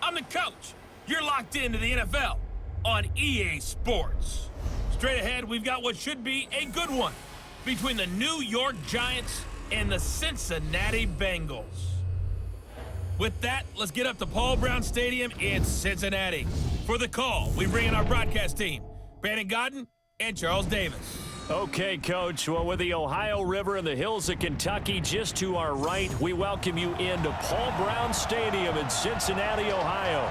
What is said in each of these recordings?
I'm the coach. You're locked into the NFL on EA Sports. Straight ahead, we've got what should be a good one between the New York Giants and the Cincinnati Bengals. With that, let's get up to Paul Brown Stadium in Cincinnati. For the call, we bring in our broadcast team, Brandon Godden and Charles Davis. Okay, Coach. Well, with the Ohio River and the hills of Kentucky just to our right, we welcome you into Paul Brown Stadium in Cincinnati, Ohio.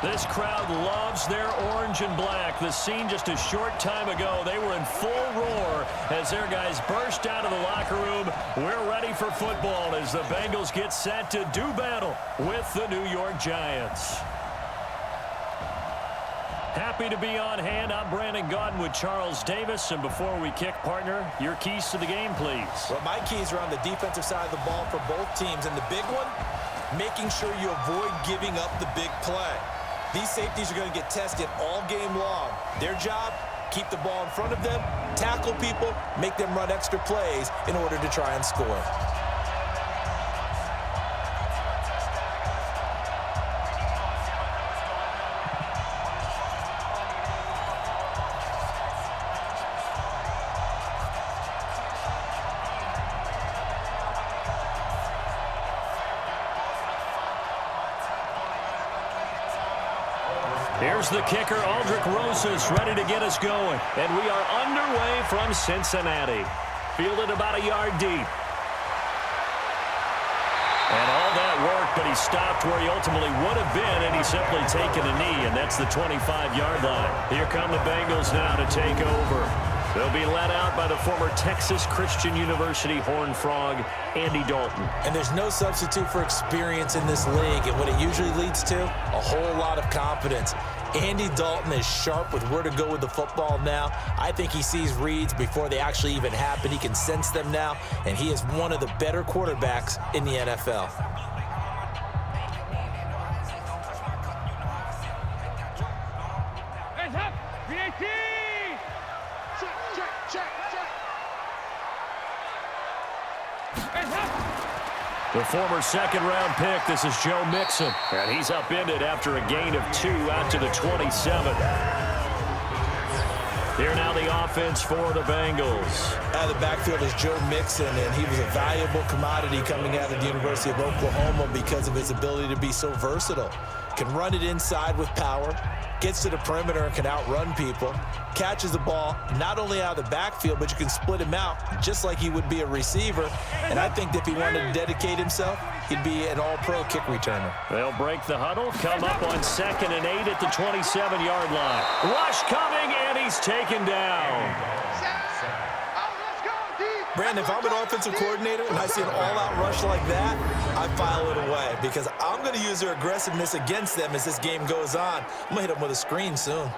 This crowd loves their orange and black. The scene just a short time ago, they were in full roar as their guys burst out of the locker room. We're ready for football as the Bengals get set to do battle with the New York Giants. Happy to be on hand. I'm Brandon Godden with Charles Davis. And before we kick, partner, your keys to the game, please. Well, my keys are on the defensive side of the ball for both teams. And the big one, making sure you avoid giving up the big play. These safeties are going to get tested all game long. Their job, keep the ball in front of them, tackle people, make them run extra plays in order to try and score. Here's the kicker, Aldrick Rosas, ready to get us going. And we are underway from Cincinnati. Fielded about a yard deep. And all that work, but he stopped where he ultimately would have been, and he's simply taken a knee, and that's the 25-yard line. Here come the Bengals now to take over. They'll be led out by the former Texas Christian University Horned Frog, Andy Dalton. And there's no substitute for experience in this league, and what it usually leads to, a whole lot of confidence. Andy Dalton is sharp with where to go with the football now. I think he sees reads before they actually even happen. He can sense them now, and he is one of the better quarterbacks in the NFL. The former second-round pick, this is Joe Mixon. And he's upended after a gain of 2 out to the 27. Here now the offense for the Bengals. Out of the backfield is Joe Mixon, and he was a valuable commodity coming out of the University of Oklahoma because of his ability to be so versatile. Can run it inside with power, gets to the perimeter and can outrun people, catches the ball not only out of the backfield, but you can split him out just like he would be a receiver. And I think if he wanted to dedicate himself, he'd be an all-pro kick returner. They'll break the huddle, come up on 2nd and 8 at the 27-yard line. Rush coming, and he's taken down. Brandon, if I'm an offensive coordinator and I see an all-out rush like that, I file it away because I'm going to use their aggressiveness against them as this game goes on. I'm going to hit them with a screen soon.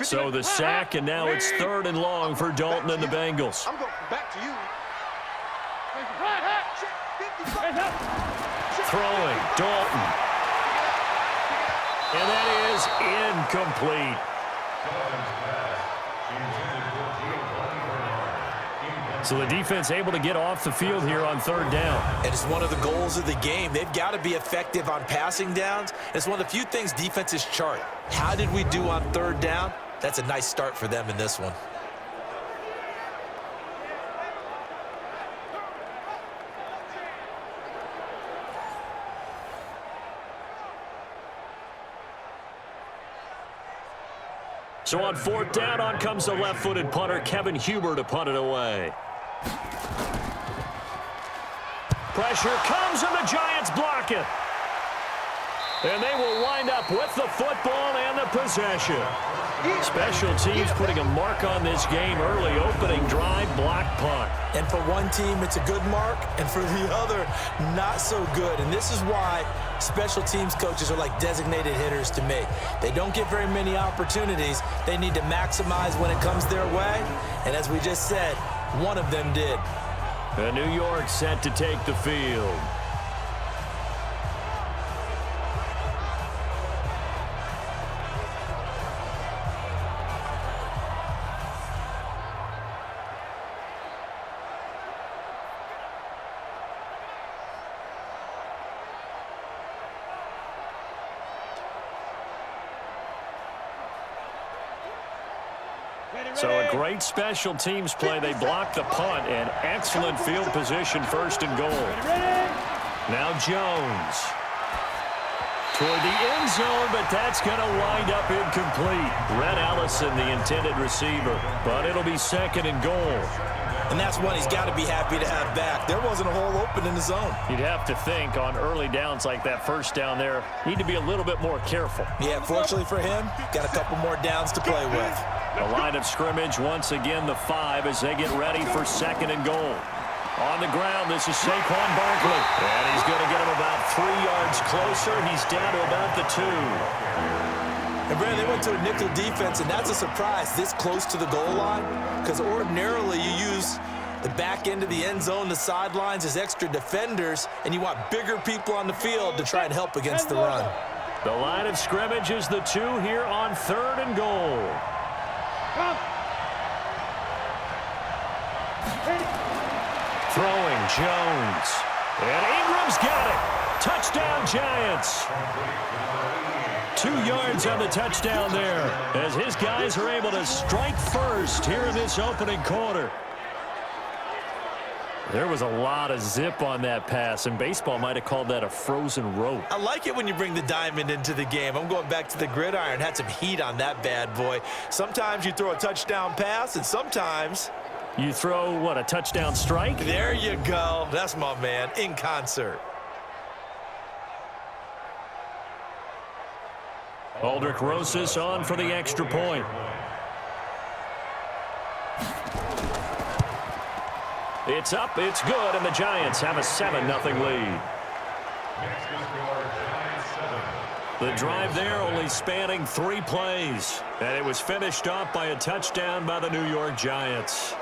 So the sack, and now it's 3rd and long for Dalton and the Bengals. I'm going back to you. Throwing, Dalton. And that is incomplete. So the defense able to get off the field here on 3rd down. And it's one of the goals of the game. They've got to be effective on passing downs. It's one of the few things defenses chart. How did we do on 3rd down? That's a nice start for them in this one. So on 4th down, on comes the left-footed punter, Kevin Huber, to punt it away. Pressure comes, and the Giants block it. And they will wind up with the football and the possession. Special teams putting a mark on this game early. Opening drive, block punt. And for one team, it's a good mark, and for the other, not so good. And this is why special teams coaches are like designated hitters to me. They don't get very many opportunities. They need to maximize when it comes their way. And as we just said, one of them did. And New York set to take the field. So a great special teams play. They block the punt and excellent field position, first and goal. Now Jones toward the end zone, but that's going to wind up incomplete. Red Ellison, the intended receiver, but it'll be second and goal. And that's one he's got to be happy to have back. There wasn't a hole open in the zone. You'd have to think on early downs like that first down there, need to be a little bit more careful. Yeah, fortunately for him, got a couple more downs to play with. The line of scrimmage, once again, the 5 as they get ready for second and goal. On the ground, this is Saquon Barkley. And he's going to get him about 3 yards closer. He's down to about the 2. And, Brandon, they went to a nickel defense, and that's a surprise this close to the goal line, because ordinarily you use the back end of the end zone, the sidelines as extra defenders, and you want bigger people on the field to try and help against the run. The line of scrimmage is the 2 here on third and goal. Throwing Jones. And Ingram's got it. Touchdown, Giants. 2 yards on the touchdown there as his guys are able to strike first here in this opening quarter. There was a lot of zip on that pass, and baseball might have called that a frozen rope. I like it when you bring the diamond into the game. I'm going back to the gridiron. Had some heat on that bad boy. Sometimes you throw a touchdown pass, and sometimes you throw, what, a touchdown strike? There you go. That's my man, in concert. Aldrich Rosas on for the extra point. It's up, it's good, and the Giants have a 7-0 lead. The drive there only spanning 3 plays, and it was finished off by a touchdown by the New York Giants.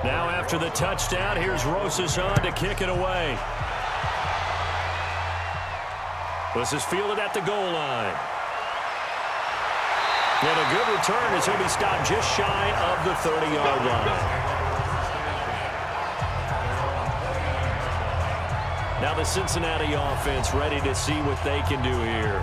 Now after the touchdown, here's Rosas on to kick it away. This is fielded at the goal line. And a good return as he'll be stopped just shy of the 30-yard line. Now the Cincinnati offense ready to see what they can do here.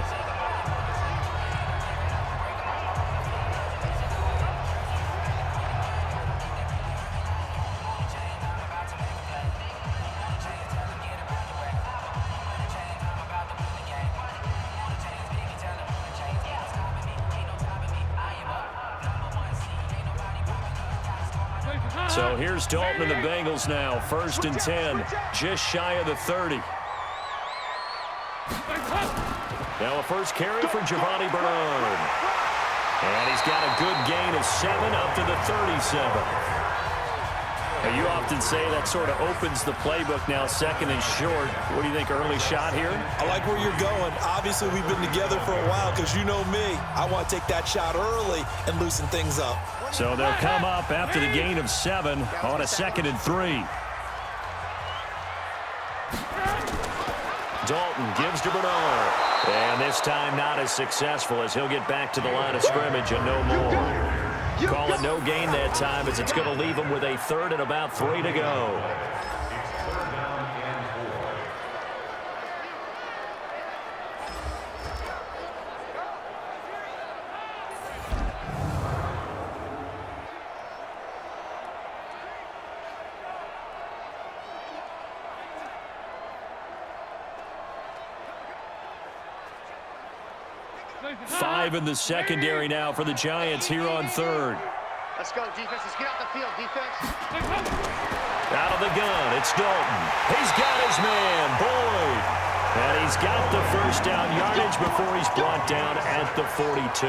So here's Dalton and the Bengals now, 1st and 10, just shy of the 30. Now a first carry for Giovanni Bernard. And he's got a good gain of 7 up to the 37. Now you often say that sort of opens the playbook now, 2nd and short. What do you think, early shot here? I like where you're going. Obviously, we've been together for a while because you know me. I want to take that shot early and loosen things up. So they'll come up after the gain of 7 on a 2nd and 3. Dalton gives to Bernard. And this time not as successful as he'll get back to the line of scrimmage and no more. Call it no gain that time as it's going to leave him with a 3rd and about 3 to go. Five in the secondary now for the Giants here on 3rd. Let's go, defense. Let's get out the field, defense. Out of the gun, it's Dalton. He's got his man, Boyd. And he's got the first down yardage before he's brought down at the 42.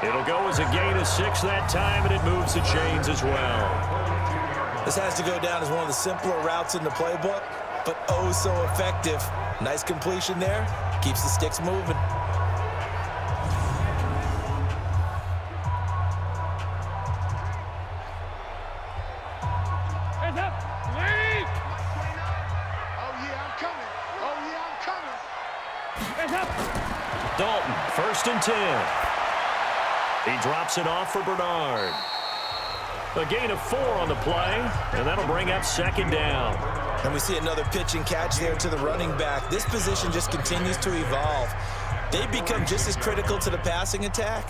It'll go as a gain of 6 that time, and it moves the chains as well. This has to go down as one of the simpler routes in the playbook, but oh so effective. Nice completion there. Keeps the sticks moving. Hands up. Lead. Oh, yeah, I'm coming. Oh, yeah, I'm coming. Hands up. Dalton, 1st and 10. He drops it off for Bernard. A gain of 4 on the play, and that'll bring up 2nd down. And we see another pitch and catch there to the running back. This position just continues to evolve. They become just as critical to the passing attack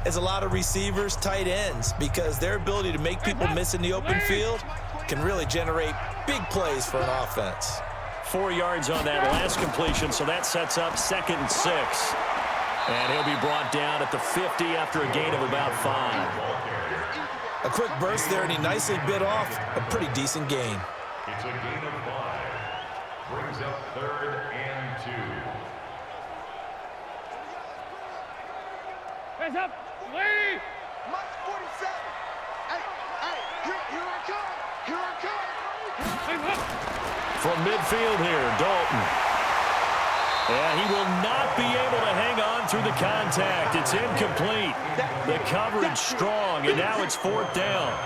as a lot of receivers, tight ends, because their ability to make people miss in the open field can really generate big plays for an offense. 4 yards on that last completion, so that sets up 2nd and 6. And he'll be brought down at the 50 after a gain of about 5. A quick burst there, and he nicely bit off a pretty decent gain. It's a gain of 5. Brings up 3rd and 2. Hands up. Lead. Mark 47. Hey, here I come. Here I come. Hands up. From midfield here, Dalton. And he will not be able to hang on through the contact. It's incomplete. The coverage strong, and now it's 4th down.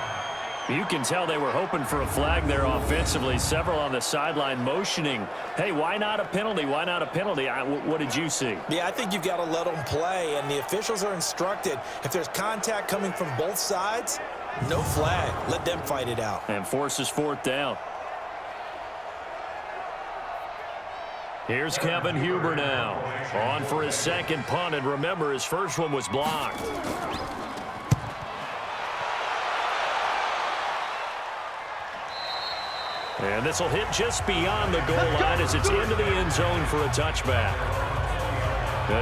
You can tell they were hoping for a flag there offensively. Several on the sideline motioning, hey, why not a penalty? Why not a penalty? What did you see? Yeah, I think you've got to let them play, and the officials are instructed. If there's contact coming from both sides, no flag. Let them fight it out. And forces 4th down. Here's Kevin Huber now. On for his 2nd punt, and remember, his first one was blocked. And this will hit just beyond the goal line as it's into the end zone for a touchback.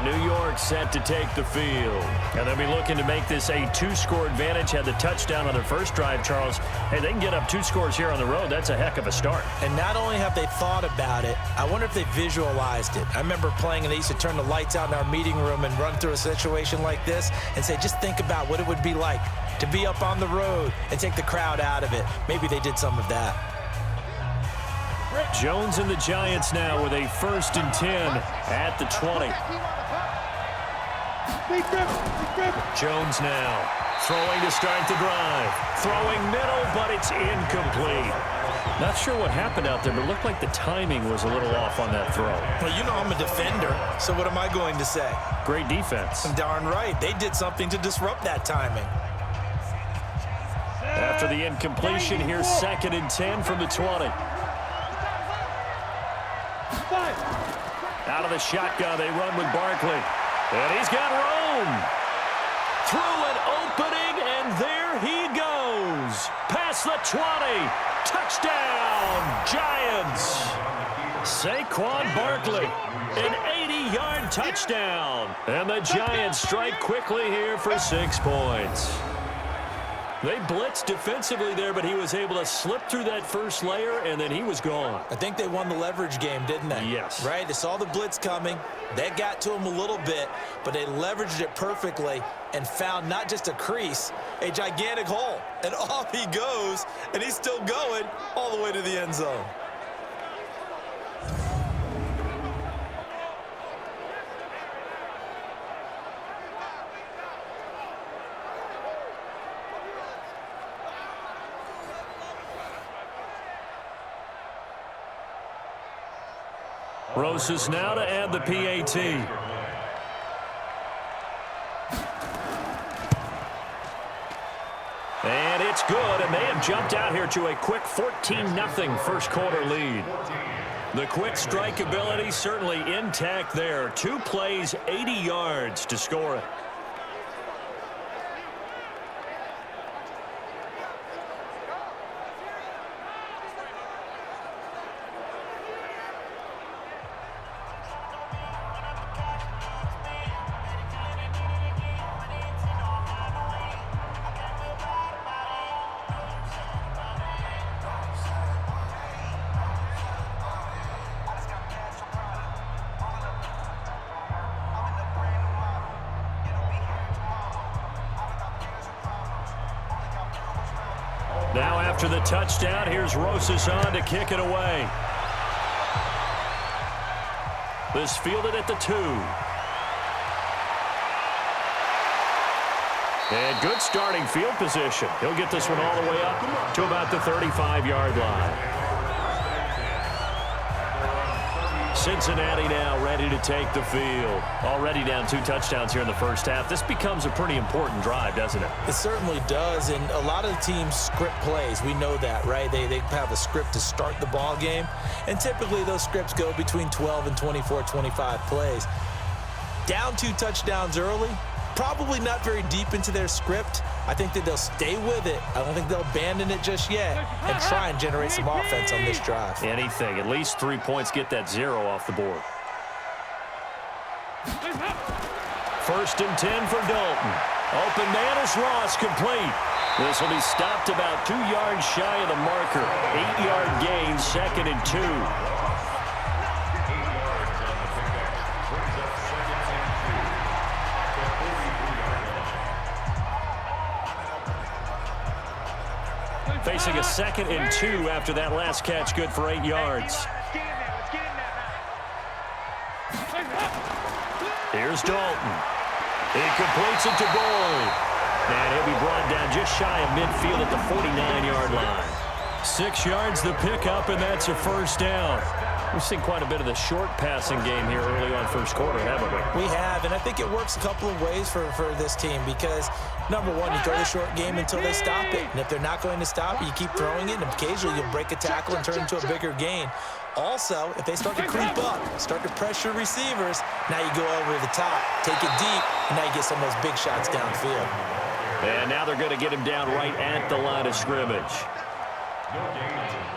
New York set to take the field. And they'll be looking to make this a 2-score advantage. Had the touchdown on their first drive, Charles. Hey, they can get up 2 scores here on the road. That's a heck of a start. And not only have they thought about it, I wonder if they visualized it. I remember playing, and they used to turn the lights out in our meeting room and run through a situation like this and say, just think about what it would be like to be up on the road and take the crowd out of it. Maybe they did some of that. Jones and the Giants now with a 1st and 10 at the 20. Jones now throwing to start the drive. Throwing middle, but it's incomplete. Not sure what happened out there, but it looked like the timing was a little off on that throw. Well, you know I'm a defender, so what am I going to say? Great defense. Darn right. They did something to disrupt that timing. After the incompletion, here's 2nd and 10 from the 20. Out of the shotgun, they run with Barkley. And he's got room. Through an opening, and there he goes. Past the 20. Touchdown, Giants. Saquon Barkley, an 80-yard touchdown. And the Giants strike quickly here for 6 points. They blitzed defensively there, but he was able to slip through that first layer, and then he was gone. I think they won the leverage game, didn't they? Yes. Right? They saw the blitz coming. That got to him a little bit, but they leveraged it perfectly and found not just a crease, a gigantic hole. And off he goes, and he's still going all the way to the end zone. Roses now to add the PAT. And it's good, and they have jumped out here to a quick 14-0 first quarter lead. The quick strike ability certainly intact there. 2 plays, 80 yards to score it. Now after the touchdown, here's Rosas on to kick it away. This fielded at the 2. And good starting field position. He'll get this one all the way up to about the 35-yard line. Cincinnati now ready to take the field. Already down 2 touchdowns here in the first half. This becomes a pretty important drive, doesn't it? It certainly does, and a lot of the teams script plays. We know that, right? They have a script to start the ball game, and typically those scripts go between 12 and 24, 25 plays. Down 2 touchdowns early, probably not very deep into their script. I think that they'll stay with it. I don't think they'll abandon it just yet and try and generate some offense on this drive. Anything. At least 3 points, get that 0 off the board. 1st and 10 for Dalton. Open man is Ross, complete. This will be stopped about 2 yards shy of the marker. 8-yard gain, 2nd and 2. Facing a 2nd and 2 after that last catch, good for 8 yards. Here's Dalton. He completes it to Boyd. And he'll be brought down just shy of midfield at the 49-yard line. 6 yards the pickup, and that's a first down. We've seen quite a bit of the short passing game here early on first quarter, haven't we? We have, and I think it works a couple of ways for this team because, number one, you throw the short game until they stop it. And if they're not going to stop it, you keep throwing it, and occasionally you'll break a tackle and turn it into a bigger gain. Also, if they start to creep up, start to pressure receivers, now you go over the top, take it deep, and now you get some of those big shots downfield. And now they're going to get him down right at the line of scrimmage.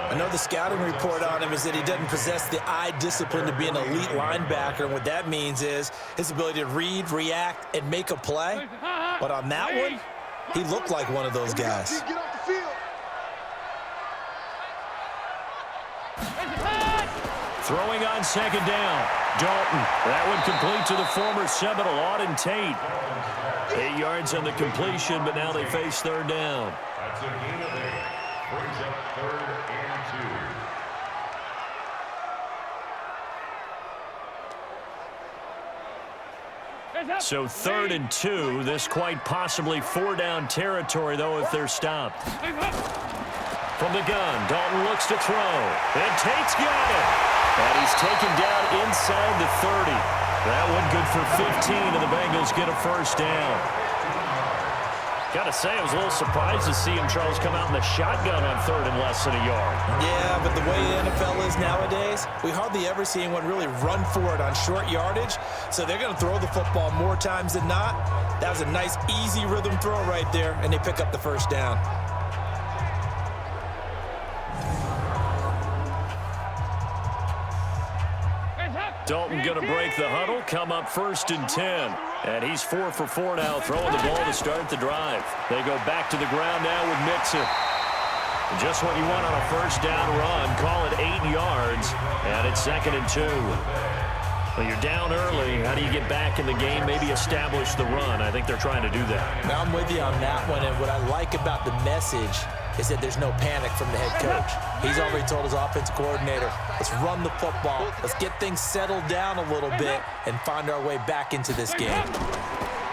I know the scouting report on him is that he doesn't possess the eye discipline to be an elite linebacker, and what that means is his ability to read, react, and make a play. But on that one, he looked like one of those guys. Get off the field. Throwing on 2nd down. Dalton. That one complete to the former Seminole, Auden Tate. 8 yards on the completion, but now they face 3rd down. That's a gain of 8. Brings up 3rd and 2. So 3rd and 2. This quite possibly 4-down territory, though, if they're stopped. From the gun, Dalton looks to throw. And Tate's got it. And he's taken down inside the 30. That one good for 15, and the Bengals get a first down. Got to say, I was a little surprised to see him, Charles, come out in the shotgun on 3rd and less than a yard. Yeah, but the way the NFL is nowadays, we hardly ever see anyone really run for it on short yardage. So they're going to throw the football more times than not. That was a nice, easy rhythm throw right there, and they pick up the first down. Dalton going to break the huddle, come up 1st and 10. And he's 4 for 4 now, throwing the ball to start the drive. They go back to the ground now with Mixon. Just what you want on a first down run. Call it 8 yards, and it's 2nd and 2. Well, you're down early. How do you get back in the game, maybe establish the run? I think they're trying to do that. Now, I'm with you on that one, and what I like about the message is that there's no panic from the head coach. He's already told his offensive coordinator, let's run the football, let's get things settled down a little bit and find our way back into this game.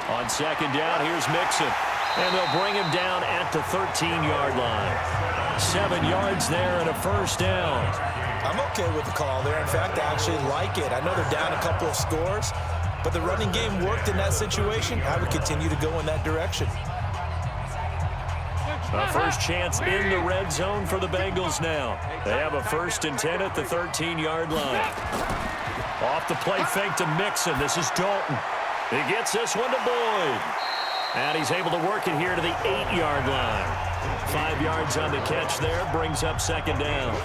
On 2nd down, here's Mixon, and they'll bring him down at the 13-yard line. 7 yards there and a first down. I'm okay with the call there. In fact, I actually like it. I know they're down a couple of scores, but the running game worked in that situation. I would continue to go in that direction. A first chance in the red zone for the Bengals now. They have a 1st and 10 at the 13-yard line. Off the play fake to Mixon. This is Dalton. He gets this one to Boyd. And he's able to work it here to the 8-yard line. 5 yards on the catch there. Brings up 2nd down.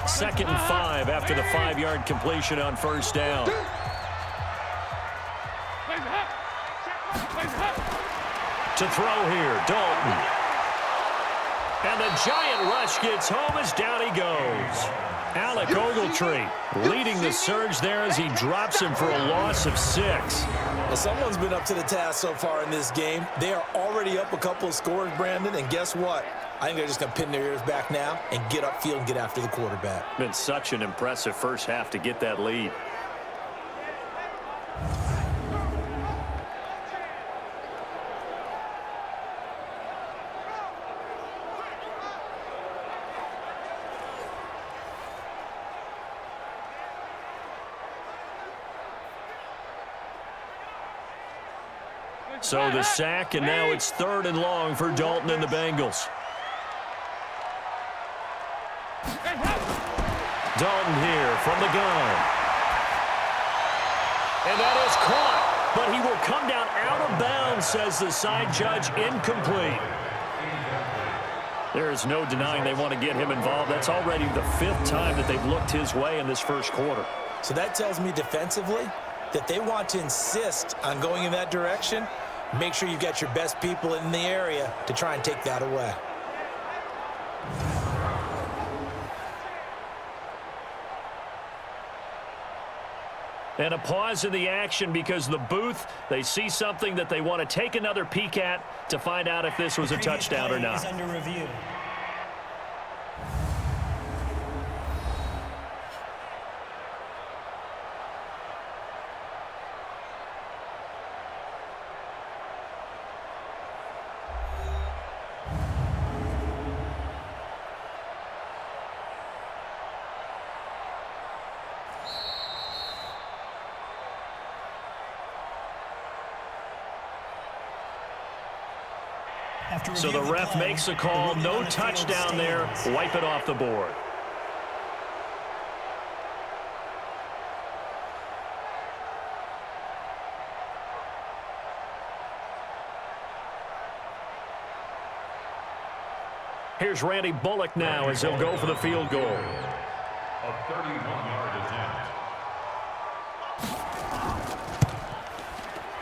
Second and 5 after the 5-yard completion on first down. To throw here, Dalton. And the giant rush gets home as down he goes. Alec Ogletree leading the surge there as he drops him for a loss of 6. Well, someone's been up to the task so far in this game. They are already up a couple of scores, Brandon, and guess what? I think they're just going to pin their ears back now and get upfield and get after the quarterback. Been such an impressive first half to get that lead. So the sack, and now it's 3rd and long for Dalton and the Bengals. Dalton here from the gun. And that is caught, but he will come down out of bounds, says the side judge, incomplete. There is no denying they want to get him involved. That's already the 5th time that they've looked his way in this first quarter. So that tells me defensively that they want to insist on going in that direction. Make sure you've got your best people in the area to try and take that away. And a pause in the action because the booth, they see something that they want to take another peek at to find out if this was a touchdown or not. Under review. So the ref makes a call. No touchdown there. Wipe it off the board. Here's Randy Bullock now as he'll go for the field goal. A 31-yard attempt.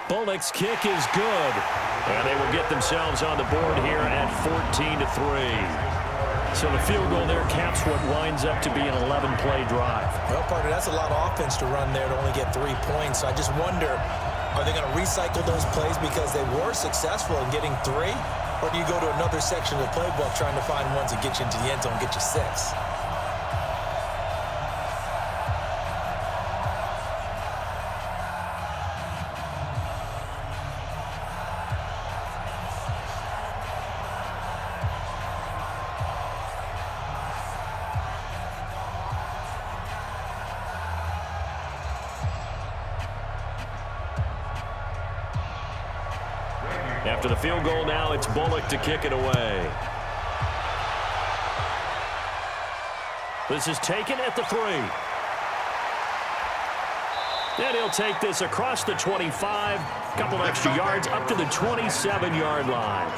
Bullock's kick is good. And they will get themselves on the board here at 14-3. So the field goal there caps what winds up to be an 11-play drive. Well, partner, that's a lot of offense to run there to only get 3 points. So I just wonder, are they going to recycle those plays because they were successful in getting 3? Or do you go to another section of the playbook trying to find ones that get you into the end zone and get you 6? After the field goal now, it's Bullock to kick it away. This is taken at the 3. And he'll take this across the 25. A couple extra yards up to the 27-yard line.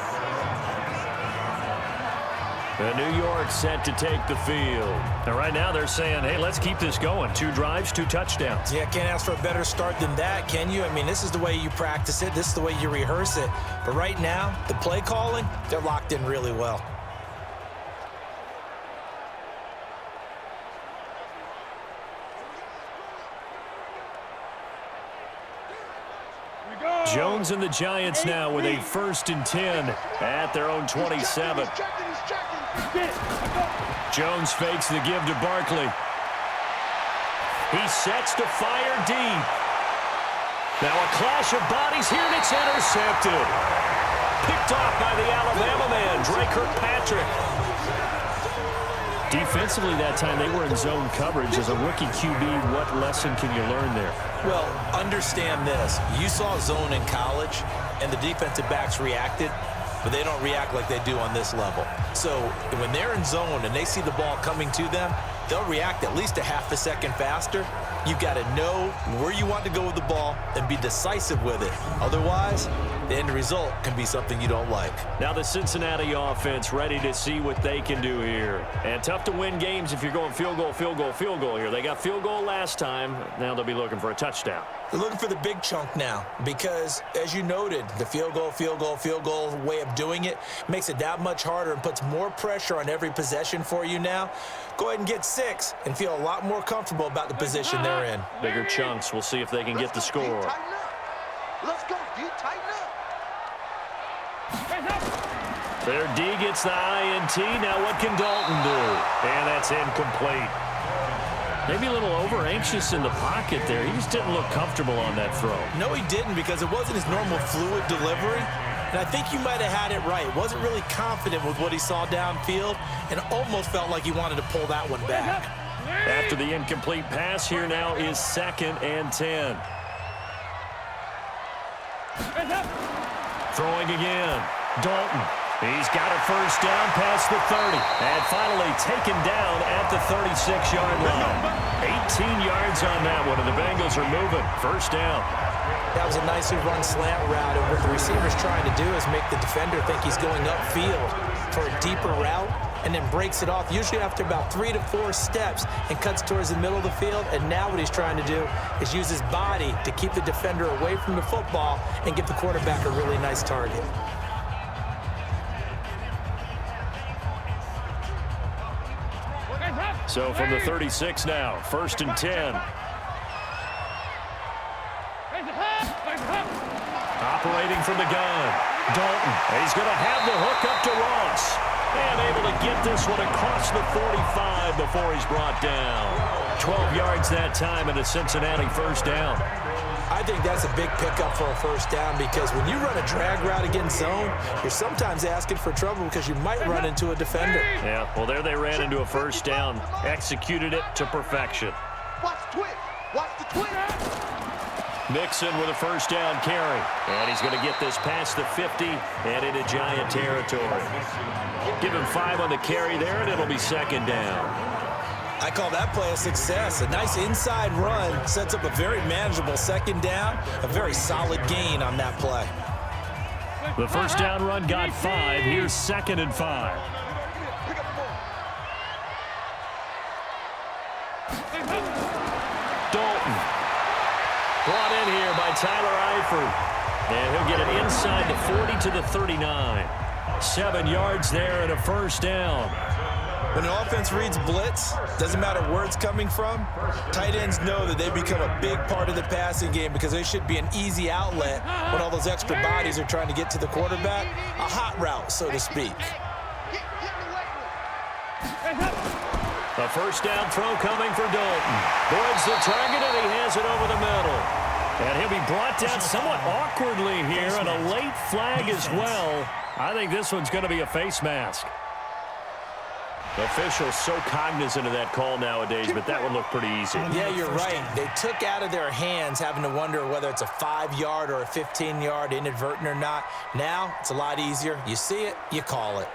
And New York set to take the field. And right now they're saying, hey, let's keep this going. 2 drives, 2 touchdowns. Yeah, can't ask for a better start than that, can you? I mean, this is the way you practice it. This is the way you rehearse it. But right now, the play calling, they're locked in really well. Jones and the Giants now with a 1st and 10 at their own 27. Jones fakes the give to Barkley. He sets to fire deep. Now a clash of bodies here, and it's intercepted. Picked off by the Alabama man, Dre Kirkpatrick. Defensively that time, they were in zone coverage. As a rookie QB, what lesson can you learn there? Well, understand this. You saw zone in college, and the defensive backs reacted, but they don't react like they do on this level. So when they're in zone and they see the ball coming to them, they'll react at least a half a second faster. You've got to know where you want to go with the ball and be decisive with it. Otherwise, the end result can be something you don't like. Now the Cincinnati offense ready to see what they can do here. And tough to win games if you're going field goal, field goal, field goal here. They got field goal last time. Now they'll be looking for a touchdown. They're looking for the big chunk now because, as you noted, the field goal, field goal, field goal way of doing it makes it that much harder and puts more pressure on every possession for you now. Go ahead and get 6 and feel a lot more comfortable about the position they're in. Bigger chunks. We'll see if they can get the score. Let's go, D, tighten up. Their D gets the INT. Now what can Dalton do? And that's incomplete. Maybe a little over-anxious in the pocket there. He just didn't look comfortable on that throw. No, he didn't because it wasn't his normal fluid delivery. And I think you might have had it right. Wasn't really confident with what he saw downfield and almost felt like he wanted to pull that one back. After the incomplete pass, here now is 2nd and 10. Throwing again. Dalton. He's got a first down past the 30. And finally taken down at the 36-yard line. 18 yards on that one, and the Bengals are moving. First down. That was a nicely run slant route, and what the receiver's trying to do is make the defender think he's going upfield for a deeper route, and then breaks it off, usually after about 3 to 4 steps, and cuts towards the middle of the field. And now what he's trying to do is use his body to keep the defender away from the football and give the quarterback a really nice target. So from the 36 now, 1st and 10. Operating from the gun. Dalton. He's going to have the hook up to Ross. And able to get this one across the 45 before he's brought down. 12 yards that time and a Cincinnati first down. I think that's a big pickup for a first down because when you run a drag route against zone, you're sometimes asking for trouble because you might run into a defender. Yeah, well, there they ran into a first down. Executed it to perfection. Watch the twist. Watch the twist. Mixon with a first down carry. And he's going to get this past the 50 and into Giant territory. Give him 5 on the carry there, and it'll be 2nd down. I call that play a success. A nice inside run sets up a very manageable 2nd down. A very solid gain on that play. The first down run got 5. Here's 2nd and 5. Dalton. Brought in here by Tyler Eifert. And he'll get it inside the 40 to the 39. 7 yards there and a first down. When an offense reads blitz, doesn't matter where it's coming from, tight ends know that they become a big part of the passing game because they should be an easy outlet when all those extra bodies are trying to get to the quarterback. A hot route, so to speak. A first down throw coming for Dalton. Boards the target, and he has it over the middle. And he'll be brought down somewhat awkwardly here, and a late flag as well. I think this one's going to be a face mask. Officials so cognizant of that call nowadays, but that one looked pretty easy. Yeah, you're right. They took out of their hands having to wonder whether it's a 5-yard or a 15-yard inadvertent or not. Now, it's a lot easier. You see it, you call it.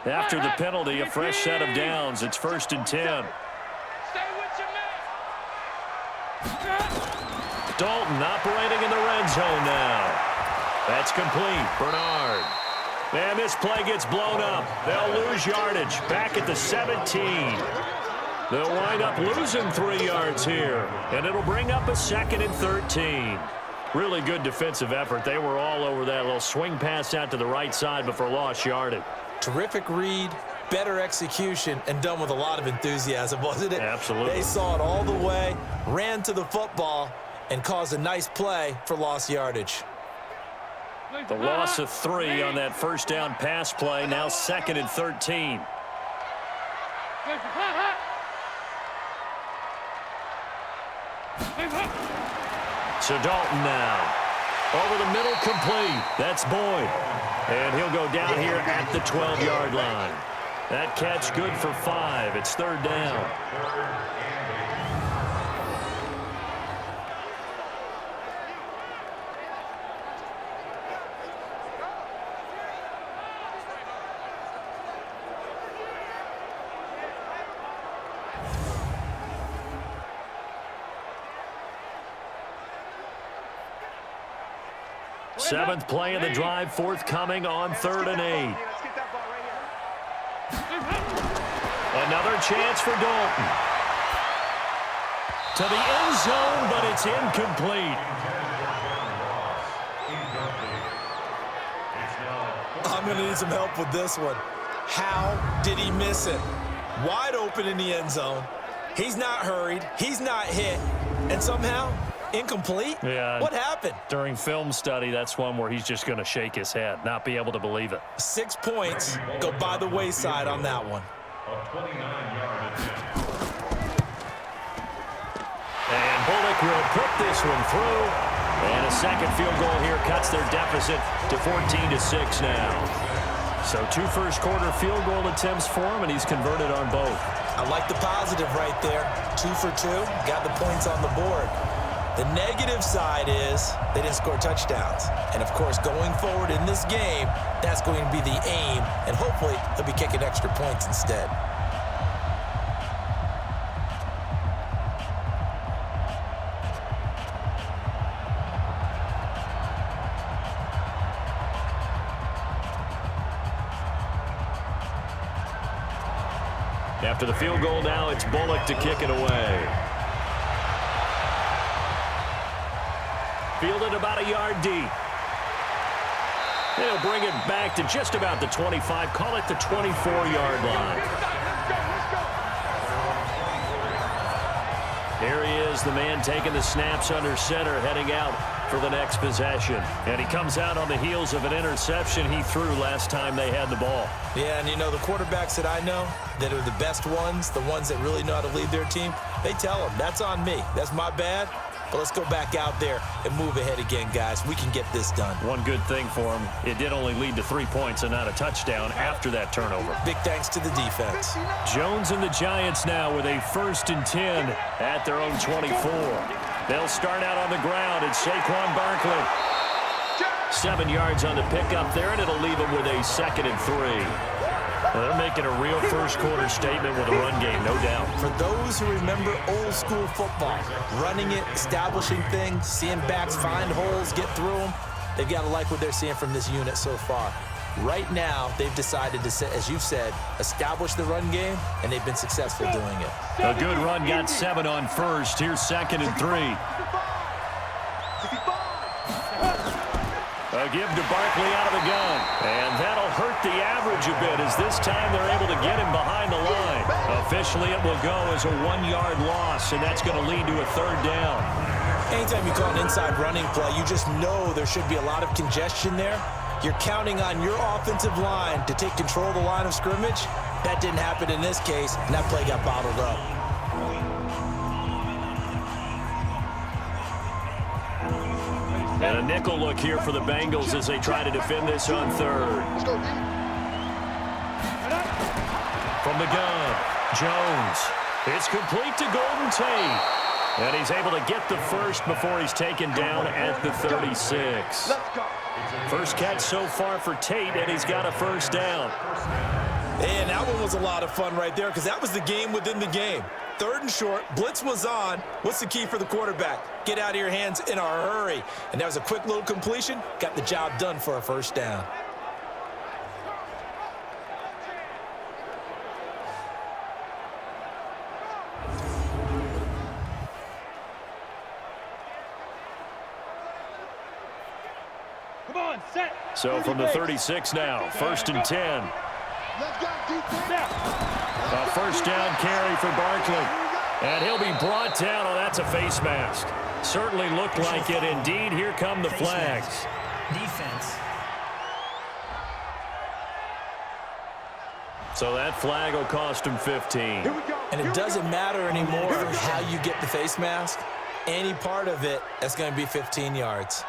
After the penalty, a fresh set of downs. It's 1st and 10. Dalton operating in the red zone now. That's complete. Bernard. And this play gets blown up. They'll lose yardage back at the 17. They'll wind up losing 3 yards here. And it'll bring up a 2nd and 13. Really good defensive effort. They were all over that little swing pass out to the right side before lost yardage. Terrific read, better execution, and done with a lot of enthusiasm, wasn't it? Absolutely. They saw it all the way, ran to the football, and caused a nice play for lost yardage. The loss of 3 on that first down pass play, now 2nd and 13. So Dalton now. Over the middle, complete. That's Boyd. And he'll go down here at the 12-yard line. That catch good for 5. It's 3rd down. Seventh play of the drive forthcoming on 3rd and 8. Another chance for Dalton. To the end zone, but it's incomplete. I'm going to need some help with this one. How did he miss it? Wide open in the end zone. He's not hurried. He's not hit. And somehow, incomplete? Yeah. What happened? During film study, that's one where he's just going to shake his head, not be able to believe it. 6 points go by the wayside on that one. And Bullock will put this one through. And a second field goal here cuts their deficit to 14-6 now. So 2 first-quarter field goal attempts for him, and he's converted on both. I like the positive right there. 2 for 2, got the points on the board. The negative side is they didn't score touchdowns. And, of course, going forward in this game, that's going to be the aim, and hopefully he'll be kicking extra points instead. After the field goal now, it's Bullock to kick it away. Fielded about a yard deep. They'll bring it back to just about the 25. Call it the 24-yard line. Here he is, the man taking the snaps under center, heading out for the next possession. And he comes out on the heels of an interception he threw last time they had the ball. Yeah, and you know, the quarterbacks that I know that are the best ones, the ones that really know how to lead their team, they tell them, that's on me. That's my bad. But let's go back out there and move ahead again, guys. We can get this done. One good thing for him, it did only lead to 3 points and not a touchdown after that turnover. Big thanks to the defense. Jones and the Giants now with a 1st and 10 at their own 24. They'll start out on the ground. It's Saquon Barkley. 7 yards on the pickup there, and it'll leave him with a 2nd and 3. They're making a real first-quarter statement with a run game, no doubt. For those who remember old-school football, running it, establishing things, seeing backs find holes, get through them, they've got to like what they're seeing from this unit so far. Right now, they've decided to, as you've said, establish the run game, and they've been successful doing it. A good run, got 7 on first. Here's 2nd and 3. A give to Barkley out of the gun. And that'll hurt the average a bit as this time they're able to get him behind the line. Officially, it will go as a 1-yard loss, and that's going to lead to a 3rd down. Anytime you call an inside running play, you just know there should be a lot of congestion there. You're counting on your offensive line to take control of the line of scrimmage. That didn't happen in this case, and that play got bottled up. And a nickel look here for the Bengals as they try to defend this on 3rd. From the gun, Jones. It's complete to Golden Tate. And he's able to get the first before he's taken down at the 36. First catch so far for Tate, and he's got a 1st down. And that one was a lot of fun right there because that was the game within the game. 3rd and short, blitz was on. What's the key for the quarterback? Get out of your hands in a hurry. And that was a quick little completion. Got the job done for a 1st down. Come on, set. So from the 36 now, 1st and 10. A 1st down carry for Barkley. And he'll be brought down. Oh, that's a face mask. Certainly looked like it. Indeed, here come the flags. Defense. So that flag will cost him 15. And it doesn't matter anymore how you get the face mask. Any part of it, that's going to be 15 yards.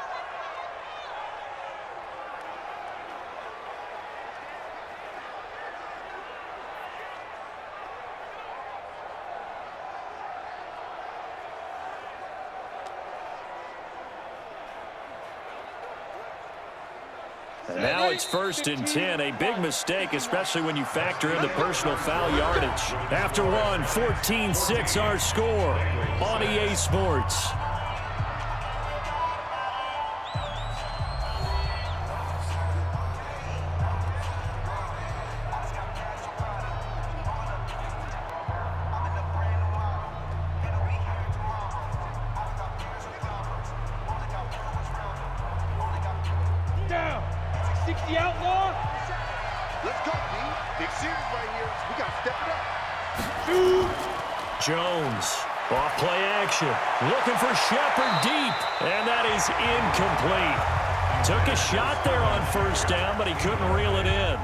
Now it's 1st and 10. A big mistake, especially when you factor in the personal foul yardage. After one, 14-6 our score on EA Sports. down. 60 outlaw. Let's go, D. Big series right here. We got to step it up. Shoot. Jones, off play action, looking for Shepard deep, and that is incomplete. Took a shot there on first down, but he couldn't reel it in.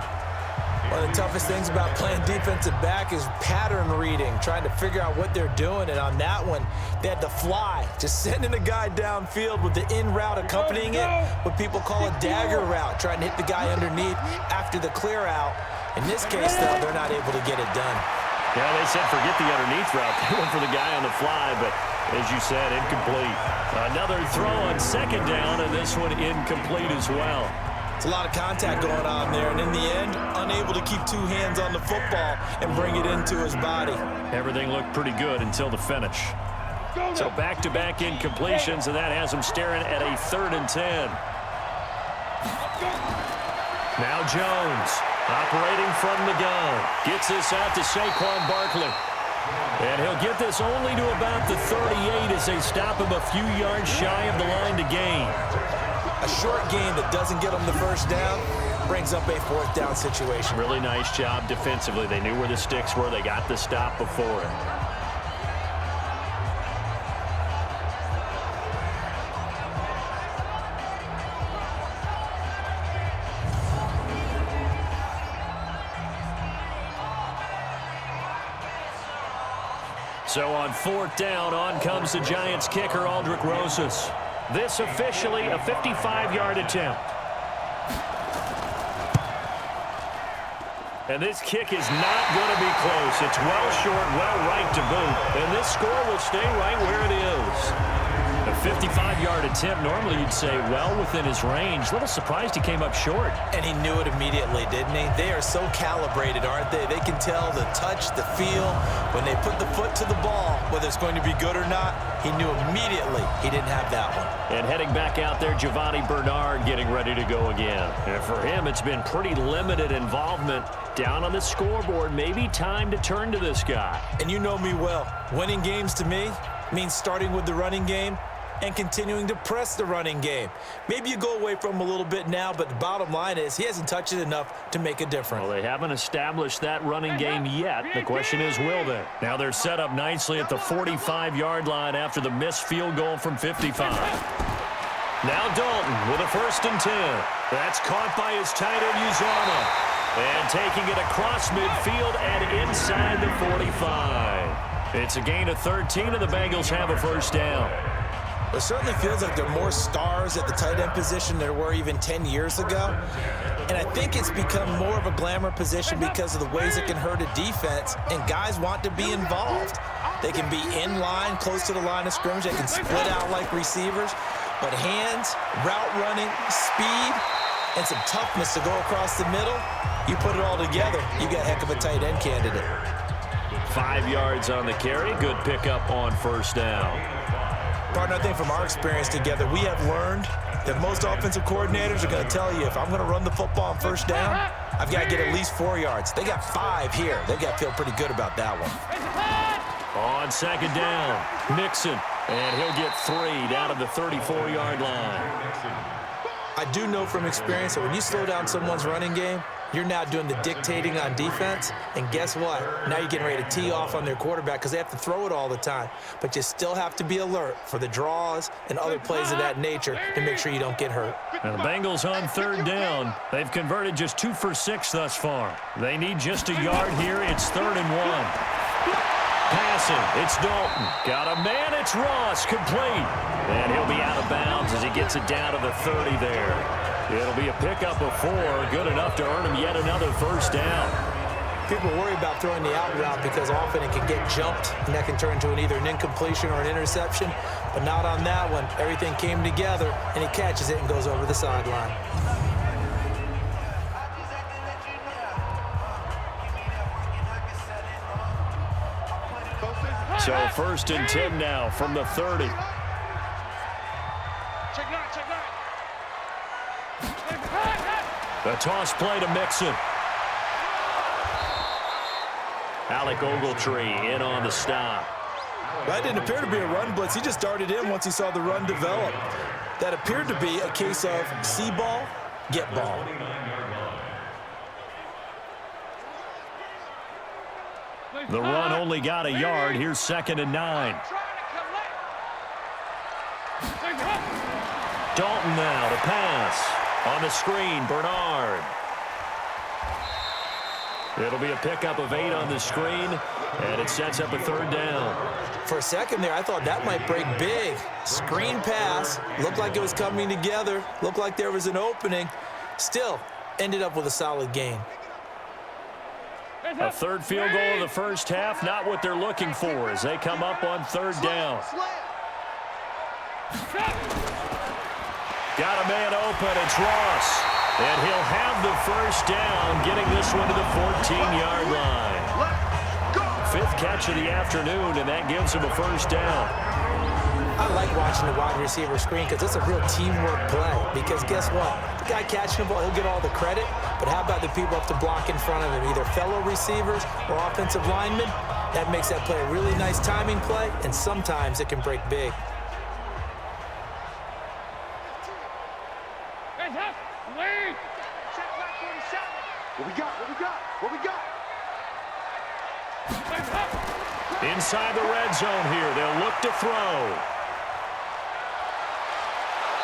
One of the toughest things about playing defensive back is pattern reading, trying to figure out what they're doing. And on that one, they had to fly, just sending a guy downfield with the in route accompanying it, what people call a dagger route, trying to hit the guy underneath after the clear out. In this case, though, they're not able to get it done. Yeah, they said forget the underneath route. They went for the guy on the fly, but as you said, incomplete. Another throw on second down, and this one incomplete as well. It's a lot of contact going on there, and in the end, unable to keep two hands on the football and bring it into his body. Everything looked pretty good until the finish. So back-to-back incompletions, and that has him staring at a 3rd and 10. Now Jones, operating from the gun, gets this out to Saquon Barkley. And he'll get this only to about the 38 as they stop him a few yards shy of the line to gain. A short gain that doesn't get them the first down brings up a 4th down situation. Really nice job defensively. They knew where the sticks were. They got the stop before it. So on 4th down, on comes the Giants kicker, Aldrick Rosas. This officially a 55-yard attempt. And this kick is not going to be close. It's well short, well right to boot. And this score will stay right where it is. A 55-yard attempt, normally you'd say well within his range. A little surprised he came up short. And he knew it immediately, didn't he? They are so calibrated, aren't they? They can tell the touch, the feel. When they put the foot to the ball, whether it's going to be good or not, he knew immediately he didn't have that one. And heading back out there, Giovanni Bernard getting ready to go again. And for him, it's been pretty limited involvement down on the scoreboard. Maybe time to turn to this guy. And you know me well. Winning games to me means starting with the running game and continuing to press the running game. Maybe you go away from him a little bit now, but the bottom line is he hasn't touched it enough to make a difference. Well, they haven't established that running game yet. The question is, will they? Now they're set up nicely at the 45-yard line after the missed field goal from 55. Now Dalton with a 1st and 10. That's caught by his tight end, Uzama. And taking it across midfield and inside the 45. It's a gain of 13, and the Bengals have a 1st down. It certainly feels like there are more stars at the tight end position than there were even 10 years ago. And I think it's become more of a glamour position because of the ways it can hurt a defense, and guys want to be involved. They can be in line, close to the line of scrimmage. They can split out like receivers. But hands, route running, speed, and some toughness to go across the middle, you put it all together, you got a heck of a tight end candidate. 5 yards on the carry. Good pickup on 1st down. Partner, I think from our experience together, we have learned that most offensive coordinators are going to tell you, if I'm going to run the football on 1st down, I've got to get at least 4 yards. They got 5 here. They've got to feel pretty good about that one. On 2nd down, Mixon, and he'll get 3 down to the 34-yard line. I do know from experience that when you slow down someone's running game, you're now doing the dictating on defense, and guess what? Now you're getting ready to tee off on their quarterback because they have to throw it all the time. But you still have to be alert for the draws and other plays of that nature to make sure you don't get hurt. And the Bengals on 3rd down. They've converted just 2 for 6 thus far. They need just a yard here. It's 3rd and 1. Passing, it's Dalton. Got a man, it's Ross, complete. And he'll be out of bounds as he gets it down to the 30 there. It'll be a pickup of 4, good enough to earn him yet another 1st down. People worry about throwing the out route because often it can get jumped, and that can turn into either an incompletion or an interception. But not on that one. Everything came together, and he catches it and goes over the sideline. So 1st and 10 now from the 30. Check 9, check 9. The toss play to Mixon. Alec Ogletree in on the stop. That didn't appear to be a run blitz. He just darted in once he saw the run develop. That appeared to be a case of see ball, get ball. The run only got a yard. Here's 2nd and 9. Dalton now to pass. On the screen, Bernard. It'll be a pickup of 8 on the screen, and it sets up a 3rd down. For a second there, I thought that might break big. Screen pass. Looked like it was coming together. Looked like there was an opening. Still, ended up with a solid gain. A 3rd field goal of the first half, not what they're looking for as they come up on 3rd down. Got a man open, it's Ross. And he'll have the first down, getting this one to the 14-yard line. 5th catch of the afternoon, and that gives him a first down. I like watching the wide receiver screen because it's a real teamwork play. Because guess what? The guy catching the ball, he'll get all the credit. But how about the people up to block in front of him, either fellow receivers or offensive linemen? That makes that play a really nice timing play, and sometimes it can break big. What we got? What we got? What we got? Inside the red zone here, they'll look to throw.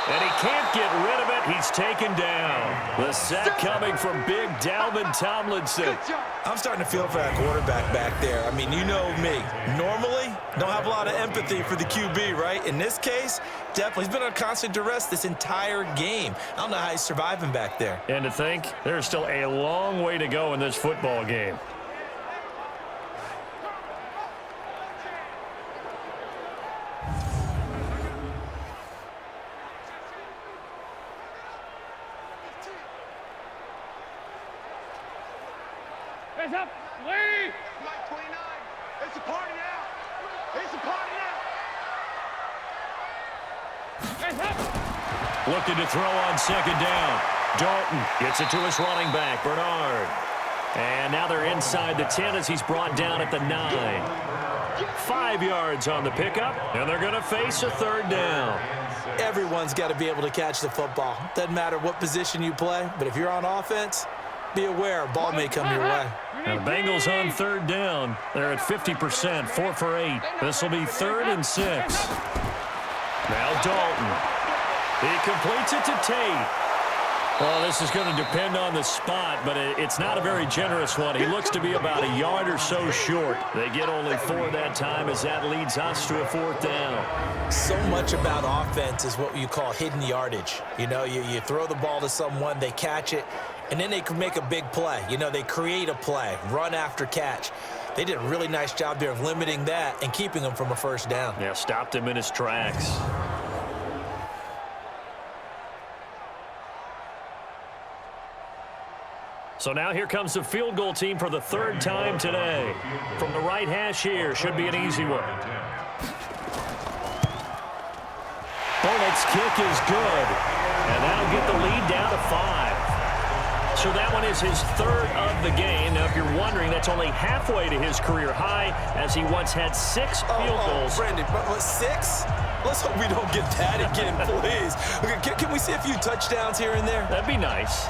And he can't get rid of it. He's taken down. The sack coming from big Dalvin Tomlinson. I'm starting to feel for that quarterback back there. I mean, you know me. Normally, don't have a lot of empathy for the QB, right? In this case, definitely. He's been on constant duress this entire game. I don't know how he's surviving back there. And to think, there's still a long way to go in this football game. Hands up, lead! Mike 29, it's a party now! It's a party now! Hands up! Looking to throw on 2nd down. Dalton gets it to his running back, Bernard. And now they're inside the 10 as he's brought down at the 9. 5 yards on the pickup, and they're going to face a 3rd down. Everyone's got to be able to catch the football. Doesn't matter what position you play, but if you're on offense, be aware a ball may come your way. Now the Bengals on 3rd down. They're at 50%, 4 for 8. This will be 3rd and 6. Now Dalton. He completes it to Tate. Well, this is going to depend on the spot, but it's not a very generous one. He looks to be about a yard or so short. They get only 4 that time as that leads us to a 4th down. So much about offense is what you call hidden yardage. You know, you throw the ball to someone, they catch it, and then they can make a big play. You know, they create a play, run after catch. They did a really nice job there of limiting that and keeping him from a 1st down. Yeah, stopped him in his tracks. So now here comes the field goal team for the 3rd time today. From the right hash here, should be an easy one. Bullock's kick is good. And that'll get the lead down to 5. So that one is his 3rd of the game. Now, if you're wondering, that's only halfway to his career high, as he once had 6 field goals. Brandon, but 6? Let's hope we don't get that again, please. Okay, can we see a few touchdowns here and there? That'd be nice.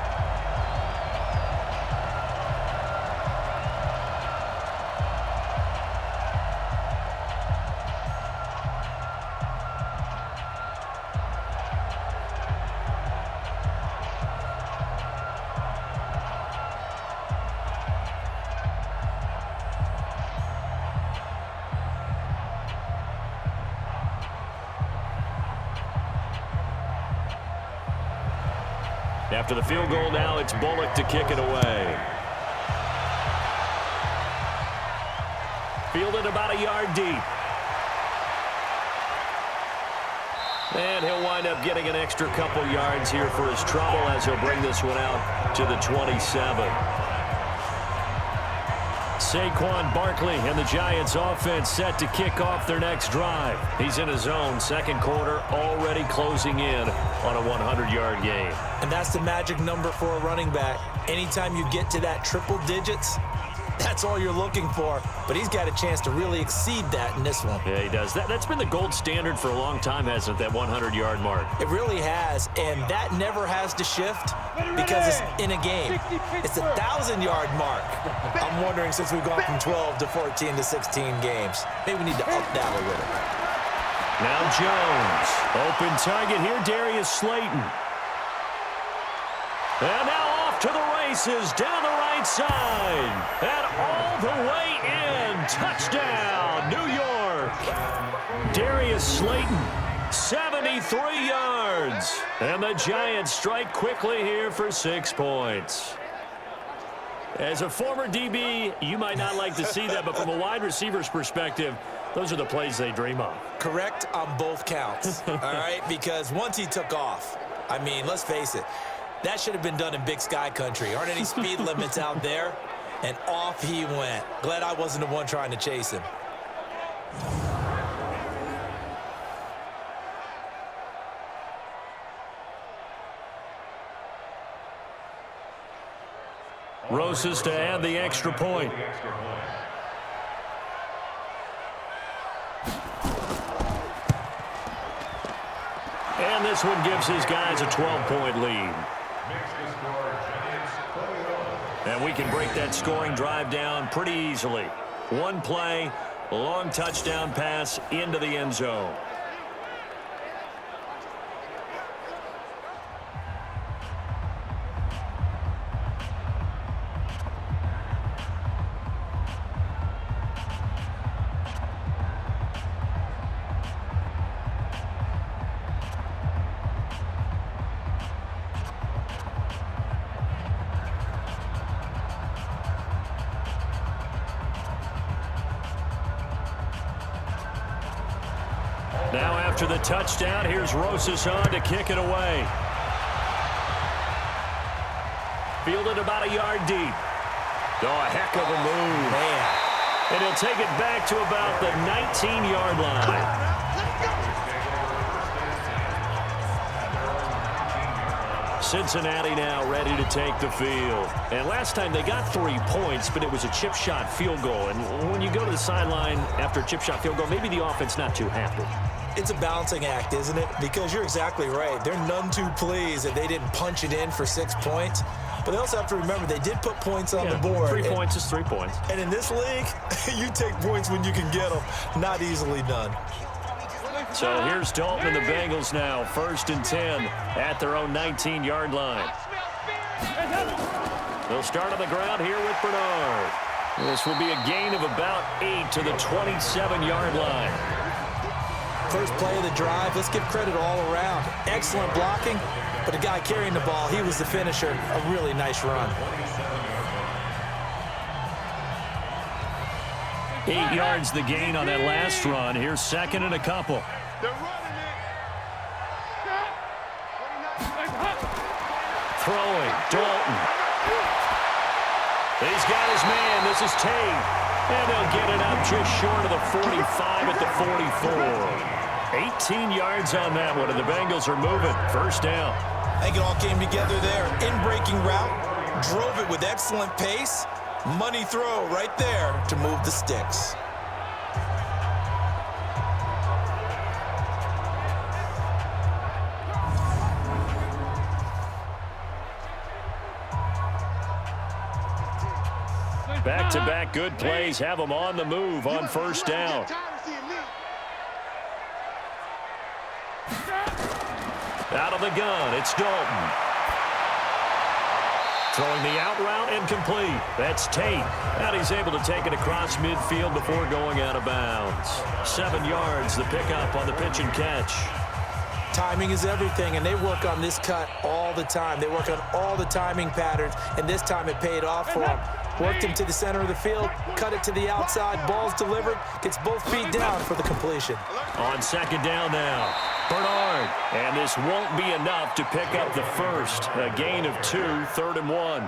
After the field goal now, it's Bullock to kick it away. Fielded about a yard deep. And he'll wind up getting an extra couple yards here for his trouble as he'll bring this one out to the 27. Saquon Barkley and the Giants offense set to kick off their next drive. He's in his own 2nd quarter, already closing in on a 100-yard game. And that's the magic number for a running back. Anytime you get to that triple digits, that's all you're looking for. But he's got a chance to really exceed that in this one. Yeah, he does. That's been the gold standard for a long time, hasn't it, that 100-yard mark? It really has, and that never has to shift because it's in a game. It's a 1,000-yard mark. I'm wondering, since we've gone from 12 to 14 to 16 games, maybe we need to up that a little. Now Jones. Open target here, Darius Slayton. And now off to the races, down the right side. And all the way in. Touchdown, New York. Darius Slayton, 73 yards. And the Giants strike quickly here for 6 points. As a former DB, you might not like to see that, but from a wide receiver's perspective, those are the plays they dream of. Correct on both counts, all right? Because once he took off, I mean, let's face it, that should have been done in Big Sky country. Aren't any speed limits out there? And off he went. Glad I wasn't the one trying to chase him. Rosas to add the extra point. And this one gives his guys a 12-point lead. And we can break that scoring drive down pretty easily. One play, long touchdown pass into the end zone. Now after the touchdown, here's Rosas on to kick it away. Fielded about a yard deep. Oh, a heck of a move. Man. And he'll take it back to about the 19-yard line. Cincinnati now ready to take the field. And last time they got 3 points, but it was a chip shot field goal. And when you go to the sideline after a chip shot field goal, maybe the offense not too happy. It's a balancing act, isn't it? Because you're exactly right. They're none too pleased that they didn't punch it in for 6 points. But they also have to remember they did put points on the board. 3 points is 3 points. And in this league, you take points when you can get them. Not easily done. So here's Dalton and the Bengals now. 1st and 10 at their own 19-yard line. They'll start on the ground here with Bernard. This will be a gain of about 8 to the 27-yard line. First play of the drive, let's give credit all around. Excellent blocking, but the guy carrying the ball, he was the finisher. A really nice run. 8 yards the gain on that last run. Here's 2nd and a couple. They're running it. Throwing, Dalton. He's got his man. This is Tate. And they'll get it up just short of the 45 at the 44. 18 yards on that one, and the Bengals are moving. 1st down. I think it all came together there. In-breaking route, drove it with excellent pace. Money throw right there to move the sticks. Back-to-back good plays have them on the move on 1st down. Out of the gun, it's Dalton. Throwing the out route incomplete. That's Tate. And he's able to take it across midfield before going out of bounds. 7 yards, the pickup on the pitch and catch. Timing is everything, and they work on this cut all the time. They work on all the timing patterns, and this time it paid off for them. Worked him to the center of the field, cut it to the outside, ball's delivered, gets both feet down for the completion. On 2nd down now, Bernard. And this won't be enough to pick up the first. A gain of 2, 3rd and 1.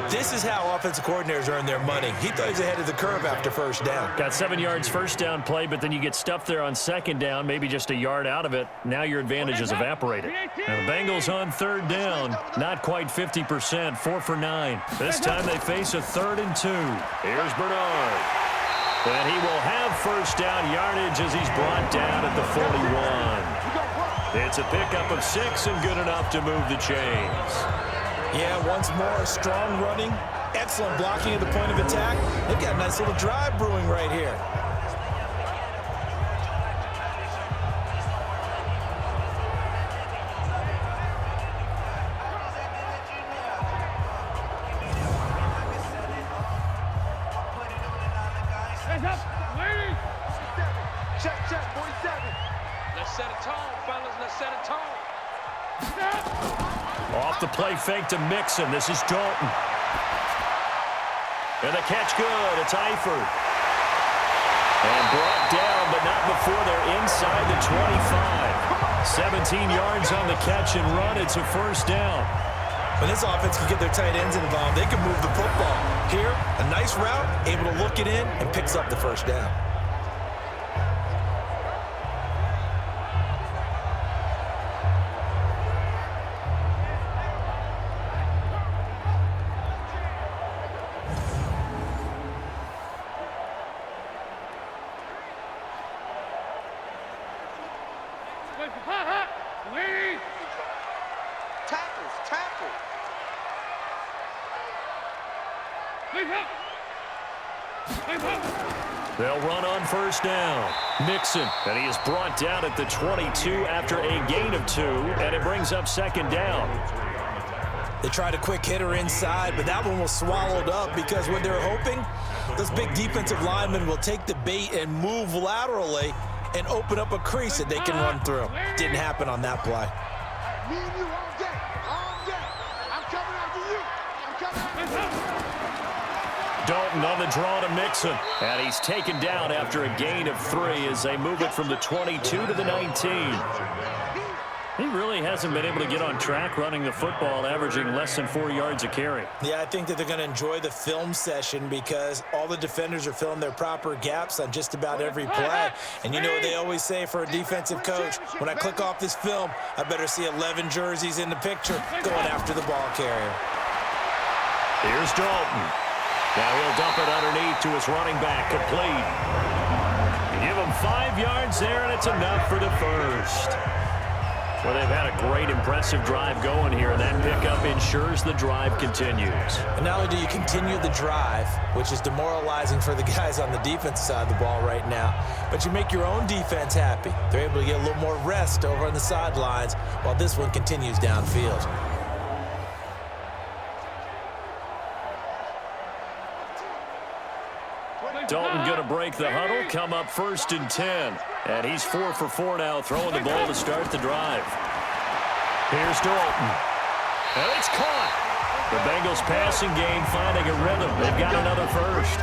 This is how offensive coordinators earn their money. He thought he was ahead of the curve after 1st down. Got 7 yards 1st down play, but then you get stuffed there on 2nd down, maybe just a yard out of it. Now your advantage is evaporated. Now the Bengals on 3rd down, not quite 50%, 4 for 9. This time they face a 3rd and 2. Here's Bernard. And he will have 1st down yardage as he's brought down at the 41. It's a pickup of 6 and good enough to move the chains. Yeah, once more, strong running, excellent blocking at the point of attack. They've got a nice little drive brewing right here. Hands up, ladies! Check, 47. Let's set a tone, fellas. Let's set a tone. Off the play fake to Mixon. This is Dalton. And the catch good. It's Eifert. And brought down, but not before they're inside the 25. 17 yards on the catch and run. It's a first down. When this offense can get their tight ends involved, they can move the football. Here, a nice route, able to look it in, and picks up the first down. Ladies! Tackles, tackle! They'll run on first down. Mixon, and he is brought down at the 22 after a gain of 2, and it brings up second down. They tried a quick hitter inside, but that one was swallowed up because what they're hoping, those big defensive linemen will take the bait and move laterally and open up a crease that they can run through. Didn't happen on that play. Me and you all day, all day. I'm coming after you. I'm coming after you. Dalton on the draw to Mixon, and he's taken down after a gain of 3 as they move it from the 22 to the 19. He really hasn't been able to get on track running the football, averaging less than 4 yards a carry. Yeah, I think that they're going to enjoy the film session because all the defenders are filling their proper gaps on just about every play. And you know what they always say for a defensive coach, when I click off this film, I better see 11 jerseys in the picture going after the ball carrier. Here's Dalton. Now he'll dump it underneath to his running back, complete. Give him 5 yards there, and it's enough for the first. Well, they've had a great, impressive drive going here, and that pickup ensures the drive continues. And not only do you continue the drive, which is demoralizing for the guys on the defensive side of the ball right now, but you make your own defense happy. They're able to get a little more rest over on the sidelines while this one continues downfield. Dalton going to break the huddle, come up 1st and 10. And he's 4 for 4 now, throwing the ball to start the drive. Here's Dalton. And it's caught. The Bengals passing game finding a rhythm. They've got another first.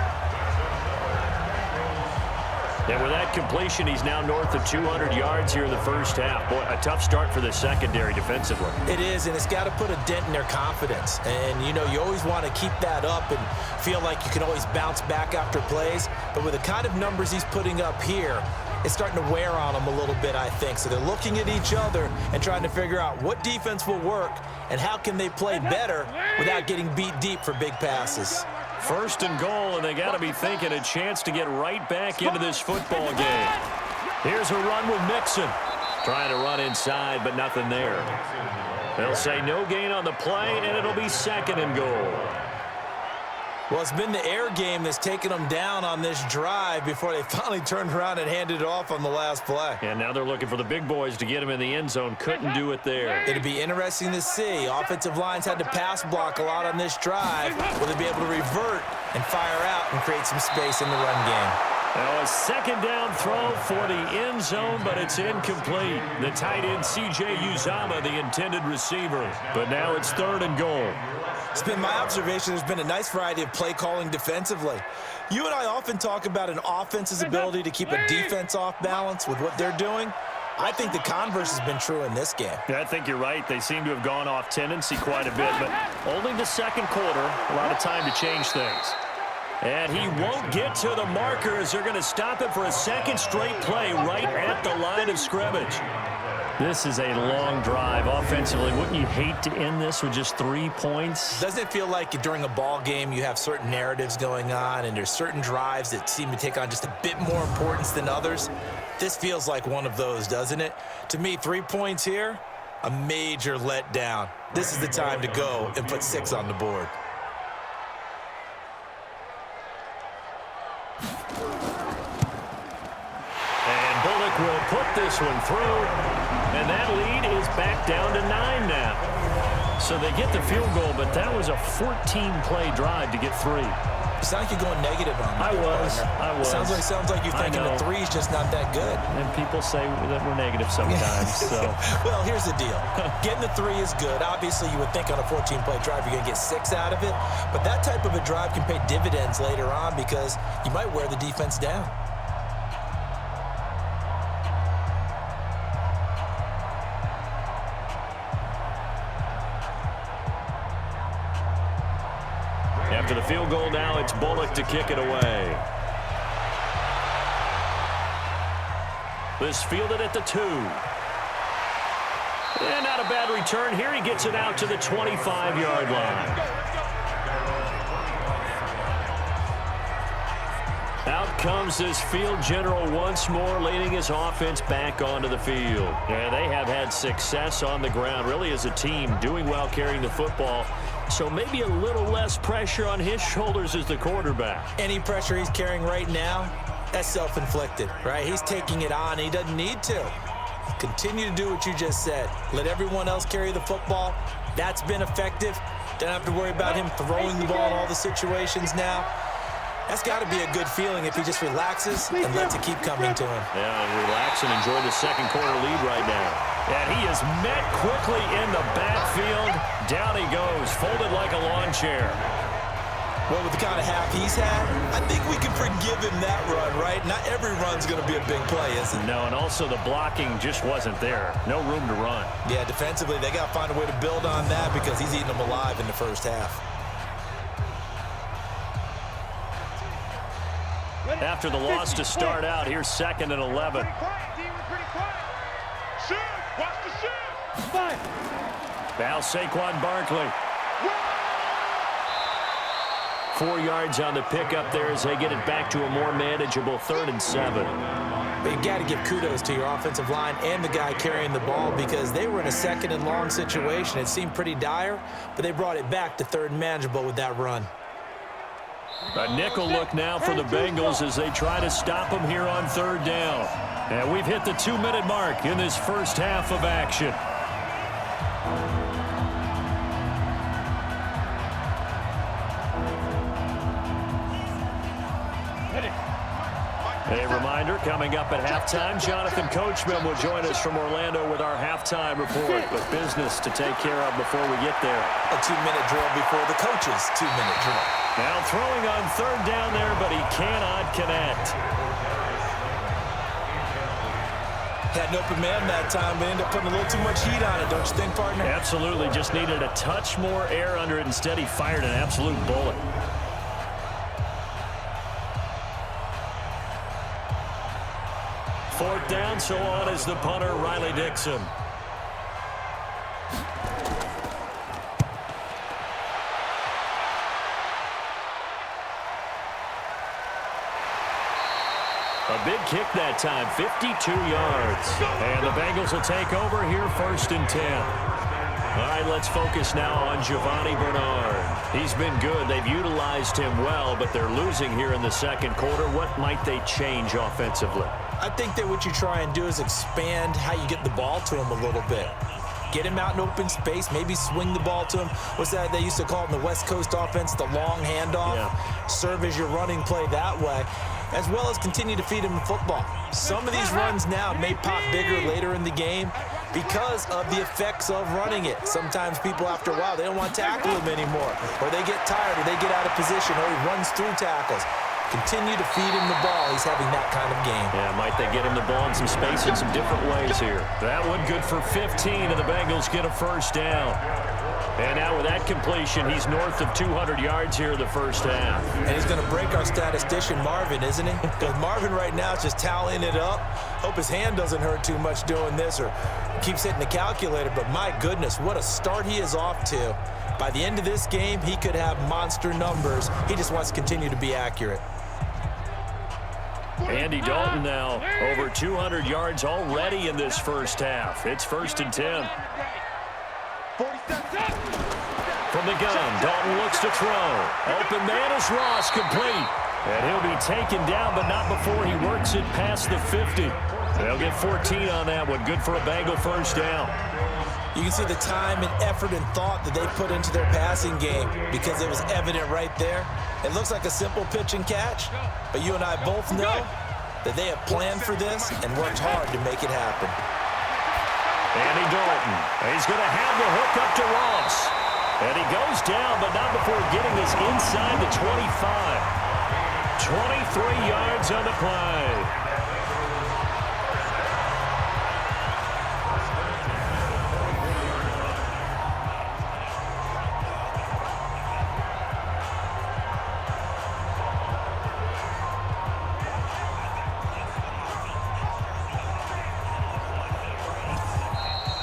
And with that completion, he's now north of 200 yards here in the first half. Boy, a tough start for the secondary defensively. It is, and it's got to put a dent in their confidence. And, you know, you always want to keep that up and feel like you can always bounce back after plays. But with the kind of numbers he's putting up here, it's starting to wear on them a little bit, I think. So they're looking at each other and trying to figure out what defense will work and how can they play better without getting beat deep for big passes. 1st and goal, and they got to be thinking a chance to get right back into this football game. Here's a run with Mixon. Trying to run inside, but nothing there. They'll say no gain on the play, and it'll be 2nd and goal. Well, it's been the air game that's taken them down on this drive before they finally turned around and handed it off on the last play. And now they're looking for the big boys to get him in the end zone. Couldn't do it there. It'd be interesting to see. Offensive lines had to pass block a lot on this drive. Will they be able to revert and fire out and create some space in the run game? Now a 2nd down throw for the end zone, but it's incomplete. The tight end, C.J. Uzomah, the intended receiver. But now it's 3rd and goal. It's been my observation there's been a nice variety of play calling defensively. You and I often talk about an offense's ability to keep a defense off balance with what they're doing. I think the converse has been true in this game. Yeah, I think you're right. They seem to have gone off tendency quite a bit, but only the 2nd quarter, a lot of time to change things. And he won't get to the marker as they're going to stop it for a 2nd straight play right at the line of scrimmage. This is a long drive offensively. Wouldn't you hate to end this with just 3 points? Doesn't it feel like during a ball game you have certain narratives going on and there's certain drives that seem to take on just a bit more importance than others? This feels like one of those, doesn't it? To me, 3 points here, a major letdown. This is the time to go and put 6 on the board. And Bullock will put this one through. And that lead is back down to 9 now. So they get the field goal, but that was a 14-play drive to get 3. It sounds like you're going negative on me. I was. Sounds like you're thinking the 3 is just not that good. And people say that we're negative sometimes. So. Well, here's the deal. Getting the 3 is good. Obviously, you would think on a 14-play drive you're going to get 6 out of it. But that type of a drive can pay dividends later on because you might wear the defense down. After the field goal now, it's Bullock to kick it away. This fielded at the 2. And not a bad return here. He gets it out to the 25-yard line. Out comes this field general once more, leading his offense back onto the field. And they have had success on the ground, really as a team, doing well carrying the football. So maybe a little less pressure on his shoulders as the quarterback. Any pressure he's carrying right now, that's self-inflicted, right? He's taking it on. He doesn't need to. Continue to do what you just said. Let everyone else carry the football. That's been effective. Don't have to worry about him throwing the ball in all the situations now. That's got to be a good feeling if he just relaxes and lets it keep coming to him. Yeah, relax and enjoy the second quarter lead right now. And he is met quickly in the backfield. Down he goes, folded like a lawn chair. Well, with the kind of half he's had, I think we can forgive him that run, right? Not every run's going to be a big play, is it? No, and also the blocking just wasn't there. No room to run. Yeah, defensively, they got to find a way to build on that because he's eating them alive in the first half. After the loss to start out, here's 2nd and 11. Now Saquon Barkley. 4 yards on the pickup there as they get it back to a more manageable 3rd and 7. But you got to give kudos to your offensive line and the guy carrying the ball because they were in a 2nd and long situation. It seemed pretty dire, but they brought it back to 3rd and manageable with that run. A nickel look now for the Bengals as they try to stop them here on 3rd down. And we've hit the 2-minute mark in this first half of action. A reminder, coming up at halftime, Jonathan Coachman will join us from Orlando with our halftime report with business to take care of before we get there. A 2-minute drill before the coach's 2-minute drill. Now throwing on 3rd down there, but he cannot connect. Had an open man that time, but ended up putting a little too much heat on it, don't you think, partner? Absolutely, just needed a touch more air under it. Instead, he fired an absolute bullet. Fourth down, so on is the punter, Riley Dixon. A big kick that time, 52 yards. And the Bengals will take over here 1st and 10. All right, let's focus now on Giovanni Bernard. He's been good. They've utilized him well, but they're losing here in the second quarter. What might they change offensively? I think that what you try and do is expand how you get the ball to him a little bit. Get him out in open space, maybe swing the ball to him. What's that they used to call it in the West Coast offense, the long handoff? Yeah. Serve as your running play that way, as well as continue to feed him the football. Some of these runs now may pop bigger later in the game because of the effects of running it. Sometimes people, after a while, they don't want to tackle him anymore, or they get tired, or they get out of position, or he runs through tackles. Continue to feed him the ball. He's having that kind of game. Yeah, might they get him the ball in some space in some different ways here. That one good for 15, and the Bengals get a 1st down. And now with that completion, he's north of 200 yards here in the first half. And he's going to break our statistician Marvin, isn't he? Because Marvin right now is just tallying it up. Hope his hand doesn't hurt too much doing this or keeps hitting the calculator. But my goodness, what a start he is off to. By the end of this game, he could have monster numbers. He just wants to continue to be accurate. Andy Dalton now over 200 yards already in this first half. It's 1st and 10. From the gun, Dalton looks to throw. Open man is Ross, complete. And he'll be taken down, but not before he works it past the 50. They'll get 14 on that one. Good for a Bengal first down. You can see the time and effort and thought that they put into their passing game because it was evident right there. It looks like a simple pitch and catch, but you and I both know that they have planned for this and worked hard to make it happen. Andy Dalton, he's going to have the hook up to Ross. And he goes down, but not before getting this inside the 25. 23 yards on the play.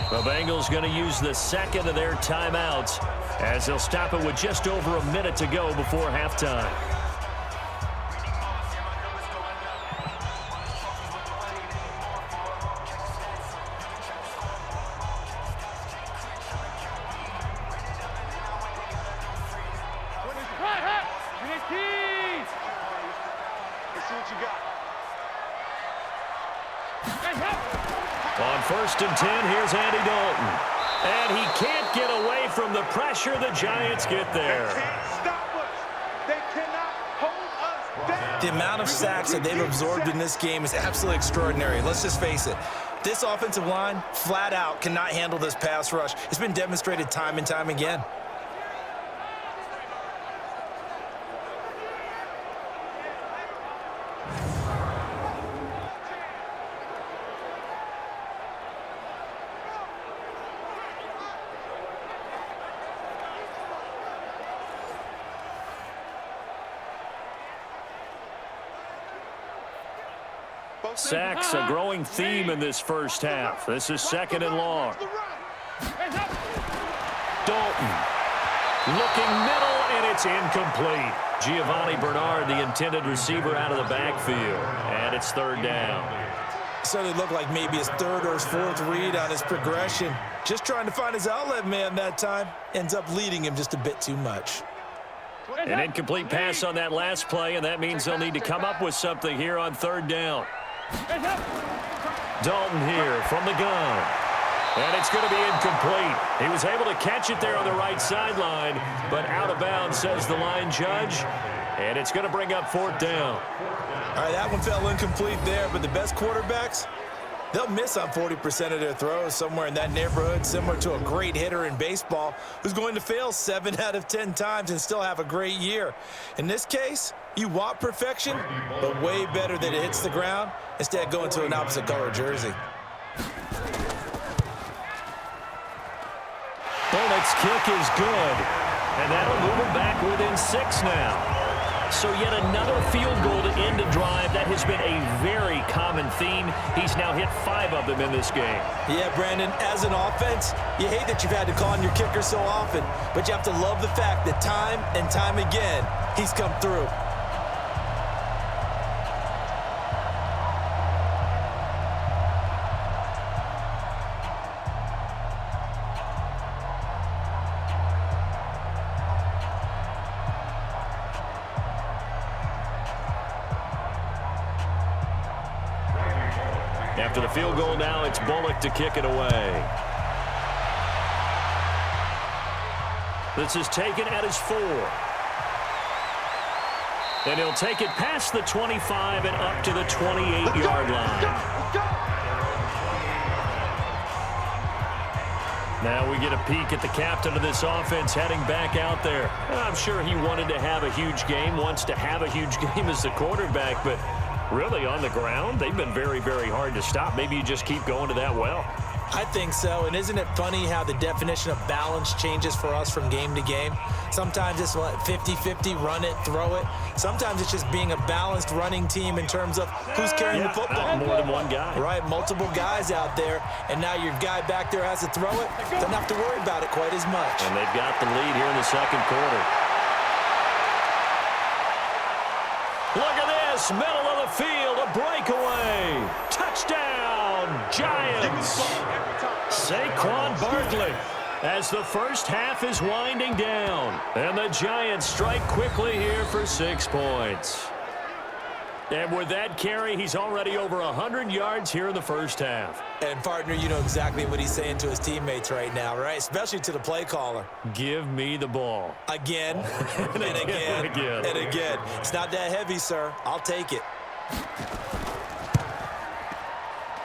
The Bengals going to use the second of their timeouts as they'll stop it with just over a minute to go before halftime. Let's see what you got. On 1st and 10, here's Andy Dalton. And he can't get away from the pressure the Giants get there. They can't stop us. They cannot hold us down. The amount of sacks that they've absorbed in this game is absolutely extraordinary. Let's just face it. This offensive line, flat out, cannot handle this pass rush. It's been demonstrated time and time again. Sacks, a growing theme in this first half. This is 2nd and long. Dalton looking middle, and it's incomplete. Giovanni Bernard, the intended receiver, out of the backfield. And it's 3rd down. So they look like maybe his 3rd or his 4th read on his progression. Just trying to find his outlet man that time. Ends up leading him just a bit too much. An incomplete pass on that last play, and that means they'll need to come up with something here on 3rd down. Dalton here from the gun. And it's going to be incomplete. He was able to catch it there on the right sideline, but out of bounds, says the line judge. And it's going to bring up 4th down. All right, that one fell incomplete there, but the best quarterbacks, they'll miss on 40% of their throws somewhere in that neighborhood, similar to a great hitter in baseball who's going to fail 7 out of 10 times and still have a great year. In this case, you want perfection, but way better that it hits the ground instead of going to an opposite color jersey. Bullock's kick is good, and that'll move him back within 6 now. So yet another field goal to end a drive. That has been a very common theme. He's now hit 5 of them in this game. Yeah, Brandon, as an offense, you hate that you've had to call on your kicker so often, but you have to love the fact that time and time again, he's come through. After the field goal now, it's Bullock to kick it away. This is taken at his 4. And he'll take it past the 25 and up to the 28-yard line. Now we get a peek at the captain of this offense heading back out there. I'm sure he wanted to have a huge game, wants to have a huge game as the quarterback, but really on the ground, they've been very, very hard to stop. Maybe you just keep going to that well. I think so, and isn't it funny how the definition of balance changes for us from game to game? Sometimes it's 50-50, run it, throw it. Sometimes it's just being a balanced running team in terms of who's carrying the football. More than one guy. Right, multiple guys out there, and now your guy back there has to throw it. Doesn't have to worry about it quite as much. And they've got the lead here in the second quarter. Look at this, middle of the field, a breakaway. Touchdown, Giants. Saquon Barkley as the first half is winding down. And the Giants strike quickly here for 6 points. And with that carry, he's already over 100 yards here in the first half. And, partner, you know exactly what he's saying to his teammates right now, right? Especially to the play caller. Give me the ball. Again, and again, and again. It's not that heavy, sir. I'll take it.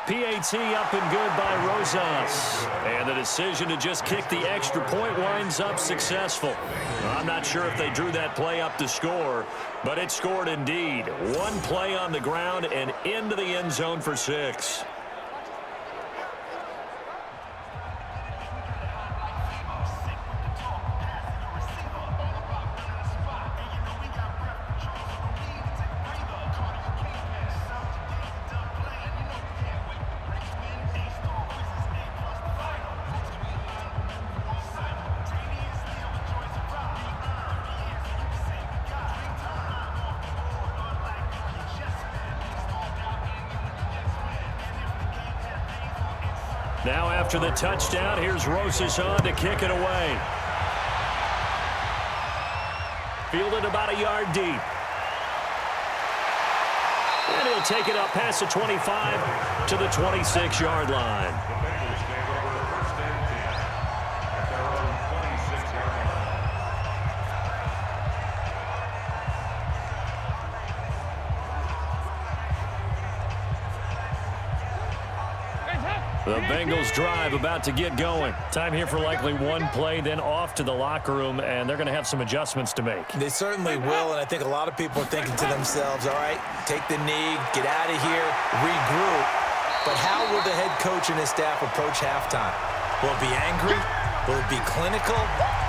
PAT up and good by Rosas. And the decision to just kick the extra point winds up successful. I'm not sure if they drew that play up to score, but it scored indeed. One play on the ground and into the end zone for 6. Now after the touchdown, here's Rosas on to kick it away. Fielded about a yard deep. And he'll take it up past the 25 to the 26-yard line. The Bengals take over first and 10 at their own 26-yard line. The Bengals drive about to get going. Time here for likely one play, then off to the locker room, and they're going to have some adjustments to make. They certainly will, and I think a lot of people are thinking to themselves, all right, take the knee, get out of here, regroup. But how will the head coach and his staff approach halftime? Will it be angry? Will it be clinical?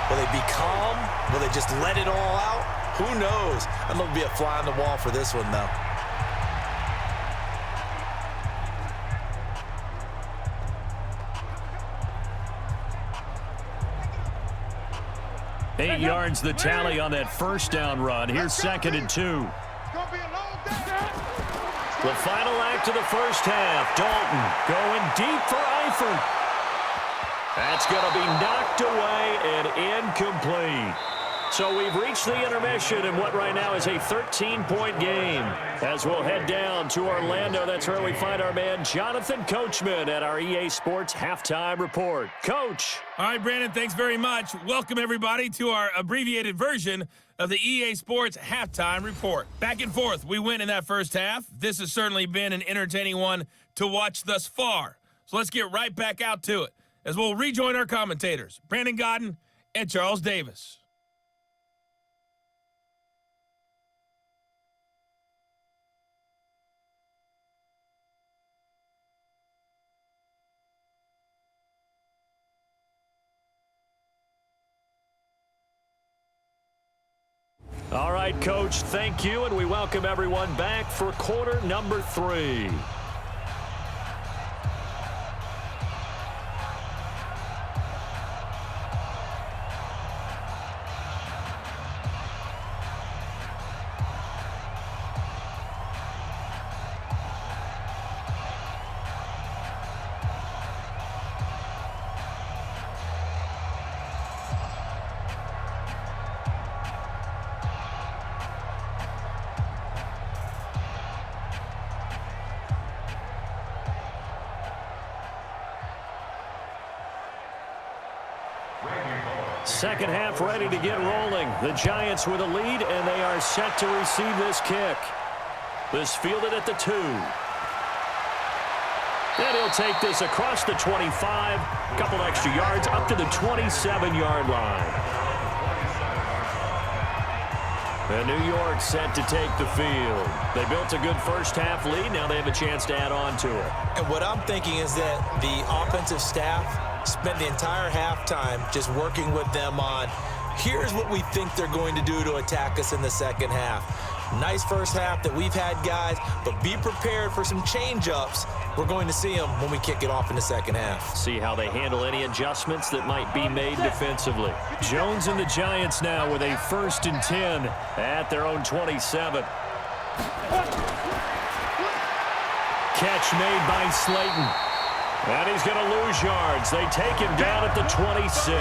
Will they be calm? Will they just let it all out? Who knows? I'd love to be a fly on the wall for this one, though. 8 yards the tally on that first down run. Here's 2nd and 2. The final act of the first half. Dalton going deep for Eifert. That's going to be knocked away and incomplete. So we've reached the intermission in what right now is a 13-point game. As we'll head down to Orlando, that's where we find our man Jonathan Coachman at our EA Sports Halftime Report. Coach. All right, Brandon, thanks very much. Welcome, everybody, to our abbreviated version of the EA Sports Halftime Report. Back and forth, we win in that first half. This has certainly been an entertaining one to watch thus far. So let's get right back out to it as we'll rejoin our commentators, Brandon Godden and Charles Davis. All right, Coach, thank you, and we welcome everyone back for quarter number 3. Second half ready to get rolling. The Giants with a lead, and they are set to receive this kick. This fielded at the 2. And he'll take this across the 25, a couple extra yards up to the 27-yard line. And New York set to take the field. They built a good first-half lead. Now they have a chance to add on to it. And what I'm thinking is that the offensive staff spent the entire halftime just working with them on, here's what we think they're going to do to attack us in the second half. Nice first half that we've had, guys, but be prepared for some change-ups. We're going to see them when we kick it off in the second half. See how they handle any adjustments that might be made defensively. Jones and the Giants now with a 1st and 10 at their own 27. Catch made by Slayton. And he's going to lose yards. They take him down at the 26.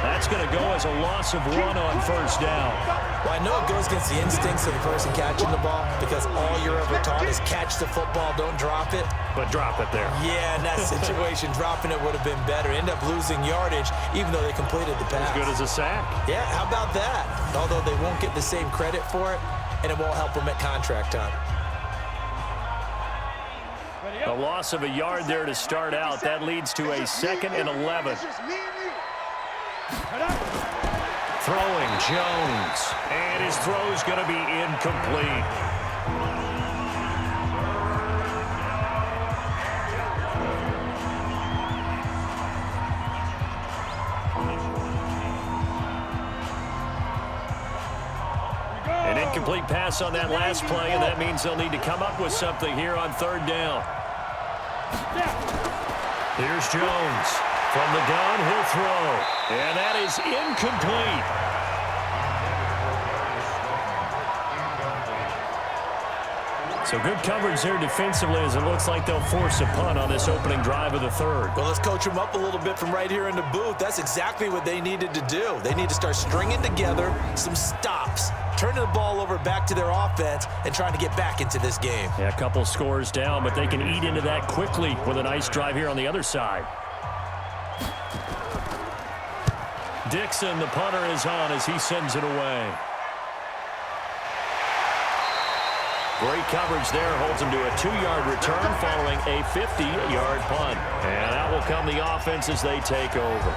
That's going to go as a loss of 1 on first down. Well, I know it goes against the instincts of the person catching the ball because all you're ever taught is catch the football, don't drop it. But drop it there. Yeah, in that situation, dropping it would have been better. End up losing yardage even though they completed the pass. As good as a sack. Yeah, how about that? Although they won't get the same credit for it, and it won't help them at contract time. A loss of a yard there to start out. That leads to a 2nd and 11. Throwing Jones. And his throw's going to be incomplete. An incomplete pass on that last play, and that means they'll need to come up with something here on 3rd down. Here's Jones. From the gun, he'll throw. And that is incomplete. So good coverage there defensively as it looks like they'll force a punt on this opening drive of the 3rd. Well, let's coach them up a little bit from right here in the booth. That's exactly what they needed to do. They need to start stringing together some stops, turning the ball over back to their offense, and trying to get back into this game. Yeah, a couple scores down, but they can eat into that quickly with a nice drive here on the other side. Dixon, the punter, is on as he sends it away. Great coverage there, holds him to a 2-yard return following a 50-yard punt. And out will come the offense as they take over.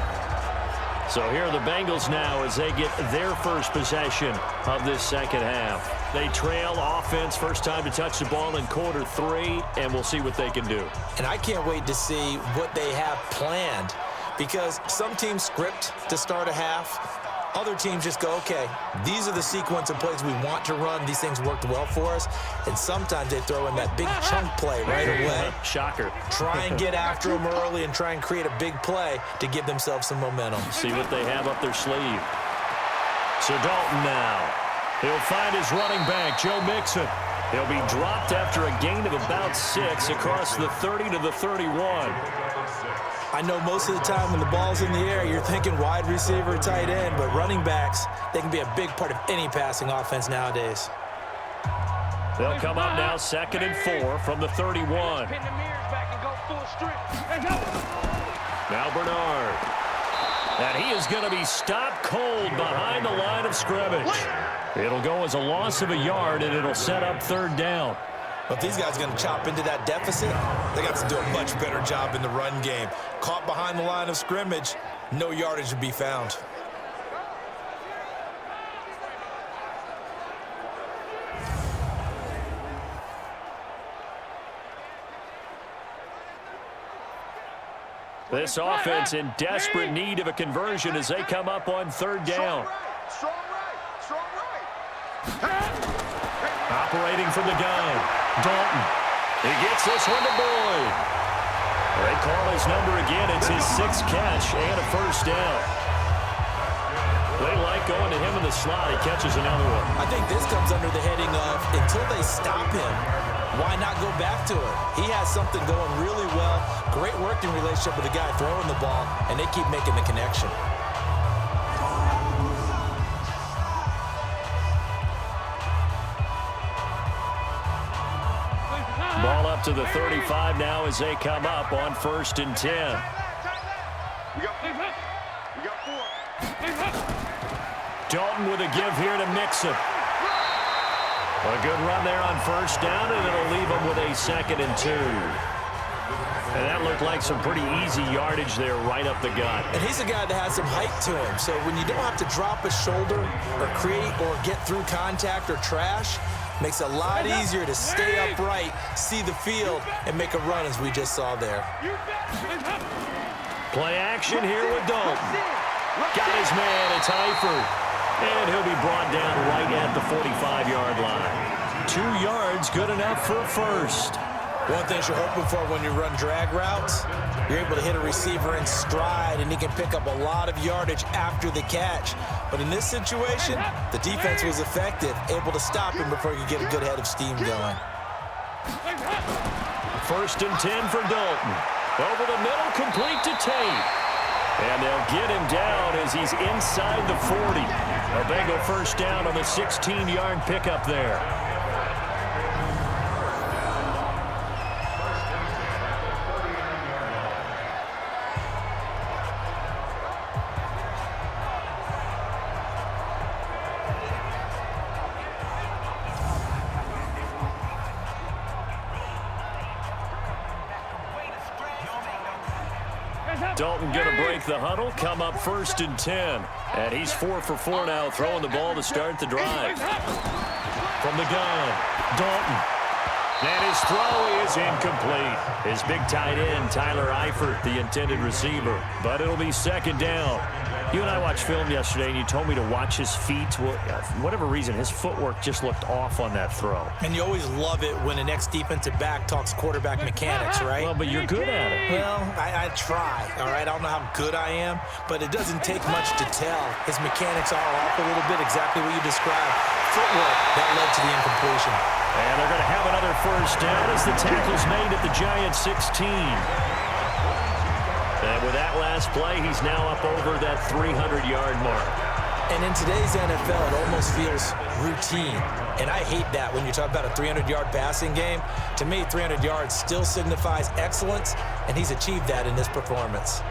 So here are the Bengals now as they get their first possession of this second half. They trail offense, first time to touch the ball in quarter 3, and we'll see what they can do. And I can't wait to see what they have planned because some teams script to start a half. Other teams just go, okay, these are the sequence of plays we want to run. These things worked well for us. And sometimes they throw in that big chunk play right away. Shocker. Try and get after them early and try and create a big play to give themselves some momentum. See what they have up their sleeve. So Dalton now. He'll find his running back, Joe Mixon. He'll be dropped after a gain of about 6 across the 30 to the 31. I know most of the time when the ball's in the air, you're thinking wide receiver, tight end, but running backs, they can be a big part of any passing offense nowadays. They'll come up now 2nd and 4 from the 31. Now Bernard. And he is going to be stopped cold behind the line of scrimmage. It'll go as a loss of a yard, and it'll set up 3rd down. But these guys are going to chop into that deficit. They got to do a much better job in the run game. Caught behind the line of scrimmage, no yardage to be found. This offense in desperate need of a conversion as they come up on 3rd down. Strong right. Operating from the gun, Dalton. He gets this one to Boyd. They call his number again. It's his 6th catch and a 1st down. They like going to him in the slot. He catches another one. I think this comes under the heading of until they stop him, why not go back to it? He has something going really well. Great working relationship with the guy throwing the ball, and they keep making the connection. Ball up to the 35 now as they come up on 1st and 10. We got 4. Dalton with a give here to Mixon. A good run there on 1st down, and it'll leave him with a 2nd and 2. And that looked like some pretty easy yardage there right up the gut. And he's a guy that has some height to him. So when you don't have to drop a shoulder or create or get through contact or trash, makes it a lot easier to stay upright, see the field, and make a run as we just saw there. Play action here with Dalton. Got his man, it's Eifert. And he'll be brought down right at the 45-yard line. 2 yards, good enough for a first. One thing you're hoping for when you run drag routes, you're able to hit a receiver in stride, and he can pick up a lot of yardage after the catch. But in this situation, the defense was effective, able to stop him before he could get a good head of steam going. 1st and 10 for Dalton. Over the middle, complete to Tate. And they'll get him down as he's inside the 40. A Bengal first down on the 16-yard pickup there. Dalton going to break the huddle, come up 1st and 10. And he's 4 for 4 now, throwing the ball to start the drive. From the gun, Dalton. And his throw is incomplete. His big tight end, Tyler Eifert, the intended receiver. But it'll be 2nd down. You and I watched film yesterday, and you told me to watch his feet. Well, for whatever reason, his footwork just looked off on that throw. And you always love it when an ex-defensive back talks quarterback mechanics, right? Well, but you're good at it. Well, I try, all right? I don't know how good I am, but it doesn't take much to tell. His mechanics are off a little bit, exactly what you described. Footwork, that led to the incompletion. And they're going to have another first down as the tackle's made at the Giants' 16. And with that last play, he's now up over that 300-yard mark. And in today's NFL, it almost feels routine. And I hate that when you talk about a 300-yard passing game. To me, 300 yards still signifies excellence, and he's achieved that in this performance.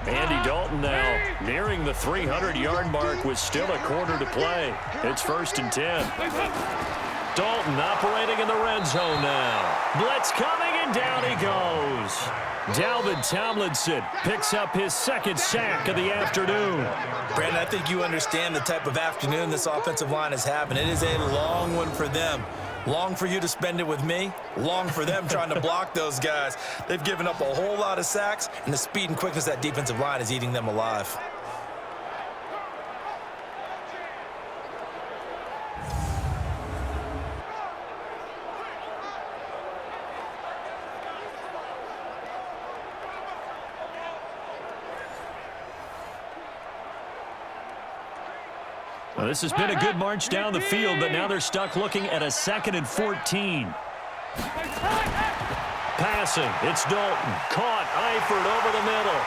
Andy Dalton now nearing the 300-yard mark with still a quarter to play. It's 1st and 10. Dalton operating in the red zone now. Blitz coming, and down he goes. Dalvin Tomlinson picks up his 2nd sack of the afternoon. Brandon, I think you understand the type of afternoon this offensive line is having. It is a long one for them. Long for you to spend it with me. Long for them trying to block those guys. They've given up a whole lot of sacks, and the speed and quickness of that defensive line is eating them alive. Well, this has been a good march down the field, but now they're stuck looking at a 2nd and 14. Passing, it's Dalton. Caught, Eifert over the middle.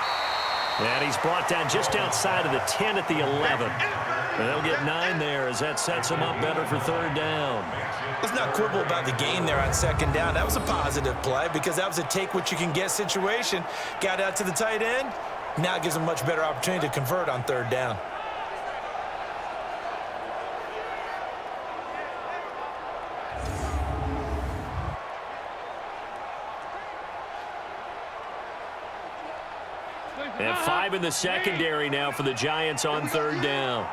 And he's brought down just outside of the 10 at the 11. And they'll get 9 there as that sets him up better for 3rd down. Let's not quibble about the gain there on 2nd down. That was a positive play because that was a take-what-you-can-get situation. Got out to the tight end. Now it gives him a much better opportunity to convert on 3rd down. And 5 in the secondary now for the Giants on 3rd down.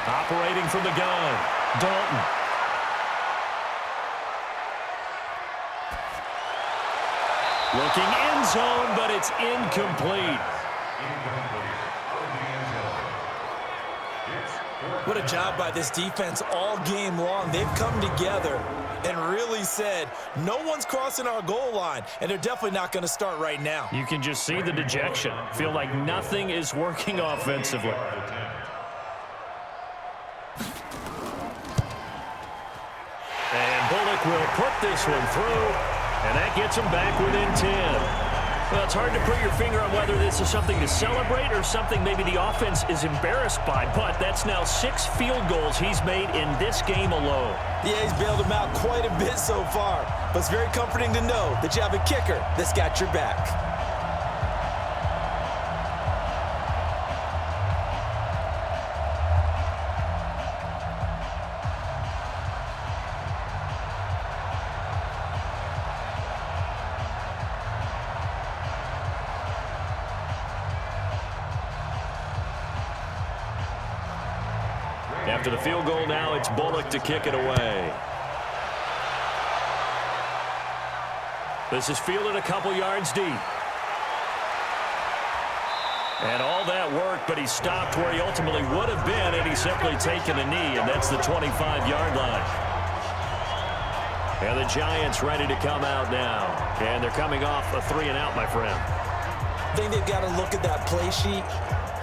Operating from the gun, Dalton. Looking end zone, but it's incomplete. What a job by this defense all game long. They've come together and really said, no one's crossing our goal line, and they're definitely not going to start right now. You can just see the dejection. Feel like nothing is working offensively. And Bullock will put this one through, and that gets him back within 10. Well, it's hard to put your finger on whether this is something to celebrate or something maybe the offense is embarrassed by, but that's now 6 field goals he's made in this game alone. Yeah, he's bailed them out quite a bit so far, but it's very comforting to know that you have a kicker that's got your back. After the field goal now, it's Bullock to kick it away. This is fielded a couple yards deep. And all that work, but he stopped where he ultimately would have been had he simply taken a knee, and that's the 25-yard line. And the Giants ready to come out now. And they're coming off a 3-and-out, my friend. I think they've got to look at that play sheet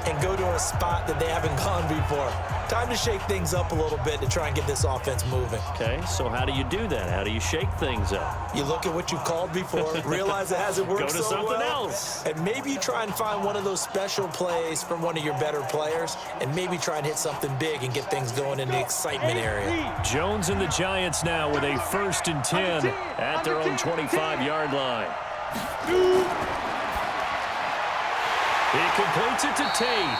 and go to a spot that they haven't gone before. Time to shake things up a little bit to try and get this offense moving. Okay, so how do you do that? How do you shake things up? You look at what you've called before, realize it hasn't worked Go to so something well, else. and maybe you try and find one of those special plays from one of your better players, and maybe try and hit something big and get things going in the excitement area. Jones and the Giants now with a 1st and 10 at their own 25-yard line. He completes it to Tate.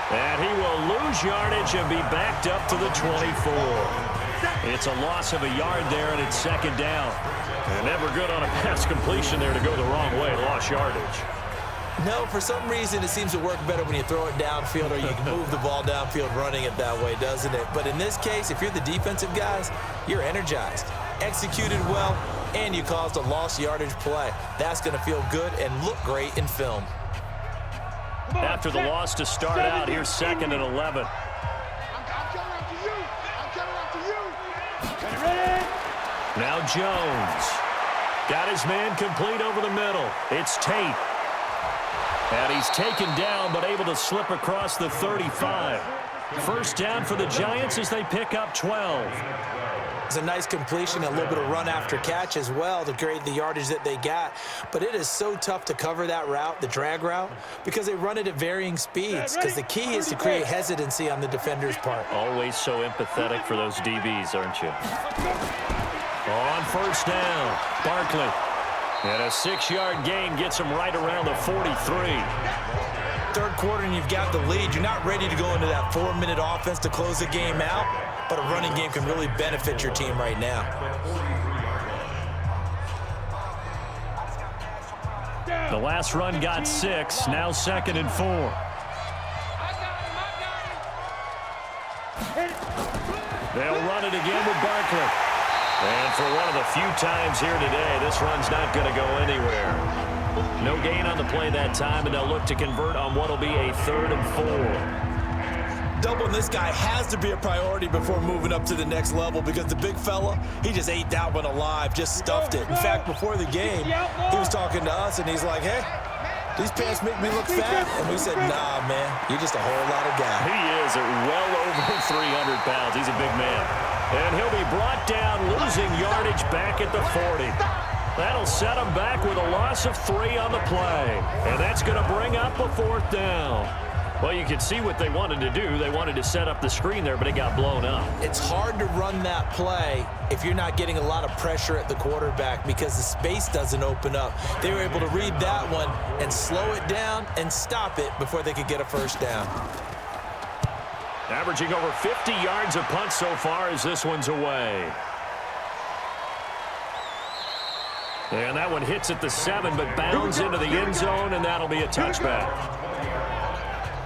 And he will lose yardage and be backed up to the 24. It's a loss of a yard there, and it's 2nd down. And never good on a pass completion there to go the wrong way. Lost yardage. No, for some reason it seems to work better when you throw it downfield or you can move the ball downfield running it that way, doesn't it? But in this case, if you're the defensive guys, you're energized, executed well, and you caused a lost yardage play. That's going to feel good and look great in film. After the loss to start out, here's 2nd and 11. I'm coming after you. I'm coming after you. Now Jones. Got his man complete over the middle. It's Tate. And he's taken down, but able to slip across the 35. 1st down for the Giants as they pick up 12. It's a nice completion, a little bit of run after catch as well to create the yardage that they got. But it is so tough to cover that route, the drag route, because they run it at varying speeds. Because the key is to create hesitancy on the defender's part. Always so empathetic for those DBs, aren't you? On 1st down, Barkley. And a 6-yard gain gets him right around the 43. 3rd quarter and you've got the lead. You're not ready to go into that 4-minute offense to close the game out. But a running game can really benefit your team right now. The last run got 6, now 2nd and 4. They'll run it again with Barkley. And for one of the few times here today, this run's not going to go anywhere. No gain on the play that time, and they'll look to convert on what will be a 3rd and 4. Doubling this guy has to be a priority before moving up to the next level because the big fella, he just ate that one alive, just stuffed it. In fact, before the game, he was talking to us, and he's like, hey, these pants make me look fat. And we said, nah, man, you're just a whole lot of guy. He is at well over 300 pounds. He's a big man. And he'll be brought down, losing yardage back at the 40. That'll set him back with a loss of 3 on the play. And that's going to bring up a 4th down. Well, you can see what they wanted to do. They wanted to set up the screen there, but it got blown up. It's hard to run that play if you're not getting a lot of pressure at the quarterback because the space doesn't open up. They were able to read that one and slow it down and stop it before they could get a 1st down. Averaging over 50 yards a punt so far as this one's away. And that one hits at the 7, but bounds into the end zone, and that'll be a touchback.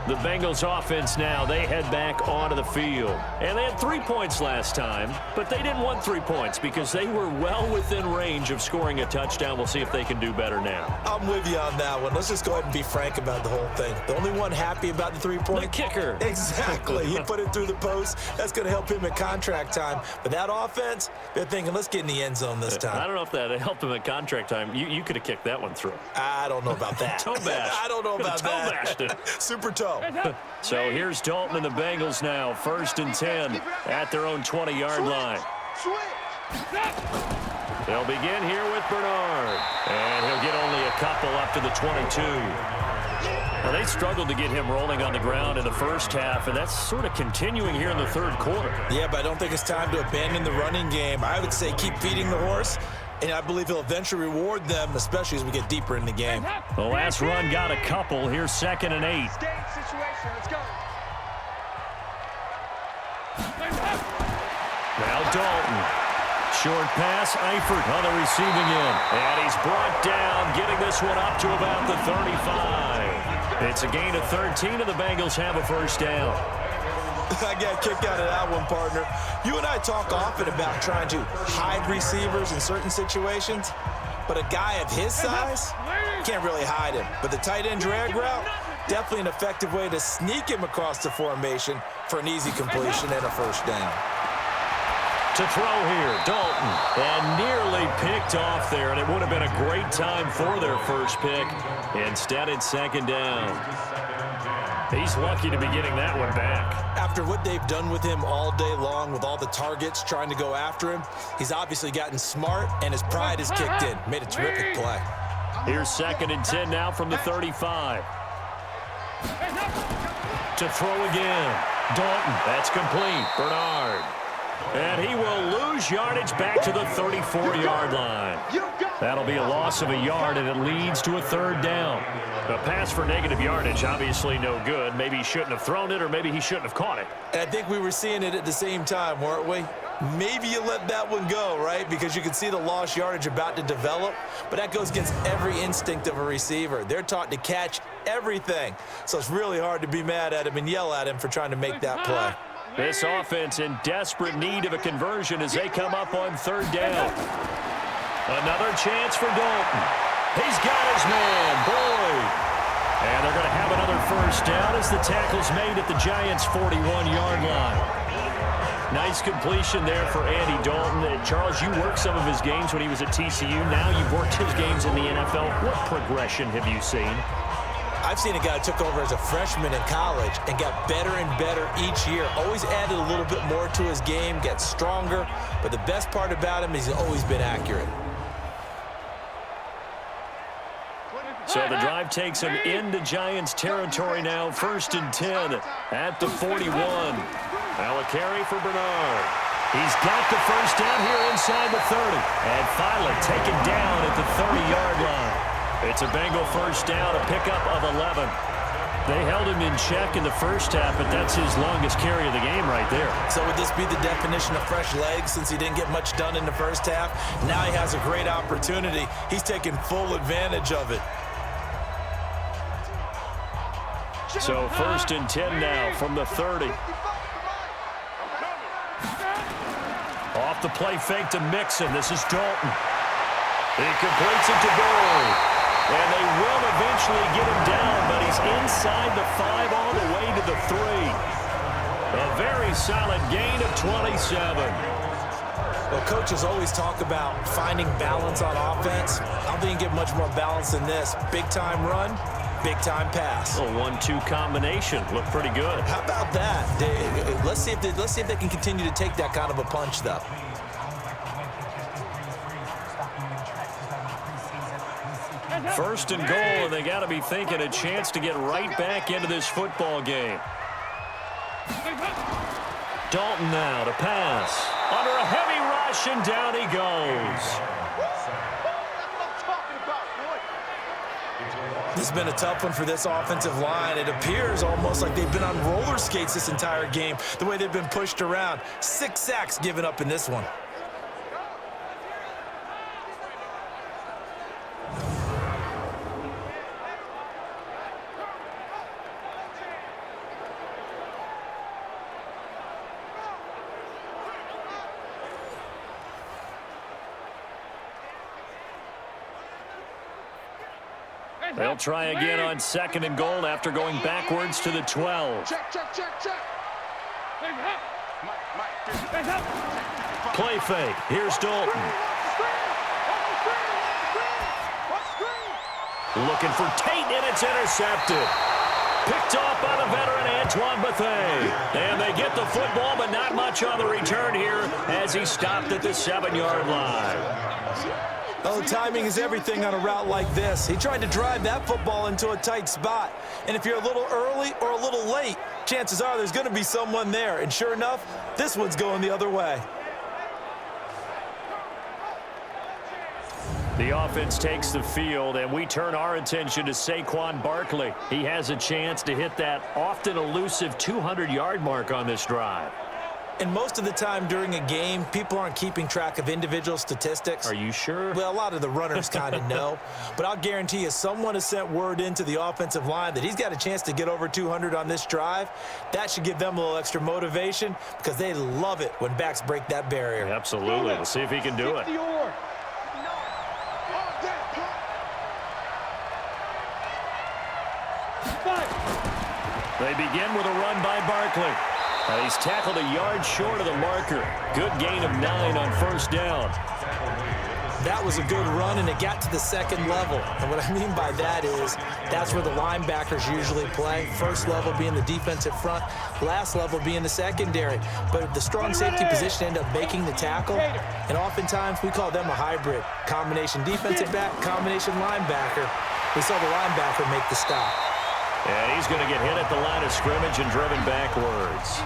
The Bengals offense now, they head back onto the field. And they had 3 points last time, but they didn't want 3 points because they were well within range of scoring a touchdown. We'll see if they can do better now. I'm with you on that one. Let's just go ahead and be frank about the whole thing. The only one happy about the 3-point? The kicker. Exactly. He put it through the post. That's going to help him at contract time. But that offense, they're thinking, let's get in the end zone this time. I don't know if that helped him at contract time. You could have kicked that one through. I don't know about that. Toe bash. I don't know about that. Toe bashed it. Super toe. So here's Dalton and the Bengals now, 1st and 10 at their own 20-yard line. They'll begin here with Bernard, and he'll get only a couple up to the 22. Now, they struggled to get him rolling on the ground in the 1st half, and that's sort of continuing here in the 3rd quarter. Yeah, but I don't think it's time to abandon the running game. I would say keep feeding the horse, and I believe he'll eventually reward them, especially as we get deeper in the game. The last run got a couple. Here's 2nd and 8. Let's go. Now Dalton. Short pass, Eifert on the receiving end. And he's brought down, getting this one up to about the 35. It's a gain of 13, and the Bengals have a 1st down. I got a kick out of that one, partner. You and I talk often about trying to hide receivers in certain situations, but a guy of his size can't really hide him. But the tight end drag route, definitely an effective way to sneak him across the formation for an easy completion and a first down. To throw here, Dalton, and nearly picked off there, and it would have been a great time for their first pick. Instead, it's second down. He's lucky to be getting that one back. After what they've done with him all day long with all the targets trying to go after him, he's obviously gotten smart, and his pride has kicked in. Made a terrific play. Here's 2nd and 10 now from the 35. To throw again. Dalton, that's complete. Bernard. And he will lose yardage back to the 34-yard line. That'll be a loss of a yard, and it leads to a 3rd down. A pass for negative yardage, obviously no good. Maybe he shouldn't have thrown it, or maybe he shouldn't have caught it. And I think we were seeing it at the same time, weren't we? Maybe you let that one go, right? Because you can see the lost yardage about to develop, but that goes against every instinct of a receiver. They're taught to catch everything. So it's really hard to be mad at him and yell at him for trying to make that play. This offense in desperate need of a conversion as they come up on 3rd down. Another chance for Dalton. He's got his man, Boyd. And they're going to have another first down as the tackle's made at the Giants' 41-yard line. Nice completion there for Andy Dalton. Charles, you worked some of his games when he was at TCU. Now you've worked his games in the NFL. What progression have you seen? I've seen a guy who took over as a freshman in college and got better and better each year. Always added a little bit more to his game, gets stronger. But the best part about him is he's always been accurate. So the drive takes him into Giants territory now. 1st and 10 at the 41. Now a carry for Bernard. He's got the first down here inside the 30. And finally taken down at the 30-yard line. It's a Bengal first down, a pickup of 11. They held him in check in the first half, but that's his longest carry of the game right there. So would this be the definition of fresh legs since he didn't get much done in the first half? Now he has a great opportunity. He's taking full advantage of it. So 1st and 10 now from the 30. Off the play fake to Mixon. This is Dalton. He completes it to Boyd. And they will eventually get him down, but he's inside the 5 all the way to the 3. A very solid gain of 27. Well, coaches always talk about finding balance on offense. I don't think you get much more balance than this. Big-time run, big-time pass. A 1-2 combination. Looked pretty good. How about that? Let's see if they can continue to take that kind of a punch, though. First and goal, and they got to be thinking a chance to get right back into this football game. Dalton now to pass. Under a heavy rush, and down he goes. This has been a tough one for this offensive line. It appears almost like they've been on roller skates this entire game, the way they've been pushed around. 6 sacks given up in this one. They'll try again on 2nd and goal after going backwards to the 12. Check. Play fake. Here's Dalton. Looking for Tate, and it's intercepted. Picked off by the veteran Antoine Bethea. And they get the football, but not much on the return here as he stopped at the 7-yard line. Oh, timing is everything on a route like this. He tried to drive that football into a tight spot. And if you're a little early or a little late, chances are there's going to be someone there. And sure enough, this one's going the other way. The offense takes the field, and we turn our attention to Saquon Barkley. He has a chance to hit that often elusive 200-yard mark on this drive. And most of the time during a game, people aren't keeping track of individual statistics. Are you sure? Well, a lot of the runners kind of know. But I'll guarantee you, someone has sent word into the offensive line that he's got a chance to get over 200 on this drive. That should give them a little extra motivation because they love it when backs break that barrier. Absolutely. We'll see if he can do it. They begin with a run by Barkley. He's tackled a yard short of the marker. Good gain of 9 on first down. That was a good run, and it got to the second level. And what I mean by that is that's where the linebackers usually play. First level being the defensive front, last level being the secondary. But the strong safety position ended up making the tackle, and oftentimes we call them a hybrid. Combination defensive back, combination linebacker. We saw the linebacker make the stop. And he's going to get hit at the line of scrimmage and driven backwards.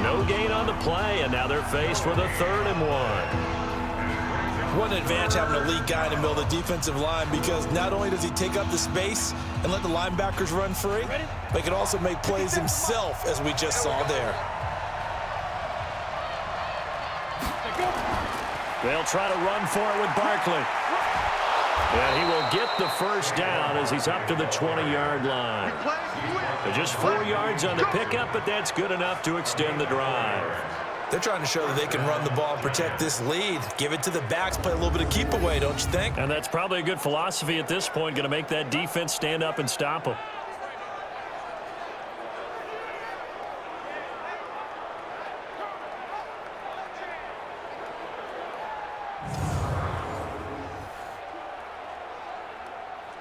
No gain on the play, and now they're faced with a 3rd and 1. What an advantage having a elite guy in the middle of the defensive line, because not only does he take up the space and let the linebackers run free, but he can also make plays himself, as we just saw there. They'll try to run for it with Barkley. And he will get the first down as he's up to the 20-yard line. Just 4 yards on the pickup, but that's good enough to extend the drive. They're trying to show that they can run the ball and protect this lead. Give it to the backs, play a little bit of keep away, don't you think? And that's probably a good philosophy at this point, going to make that defense stand up and stop them.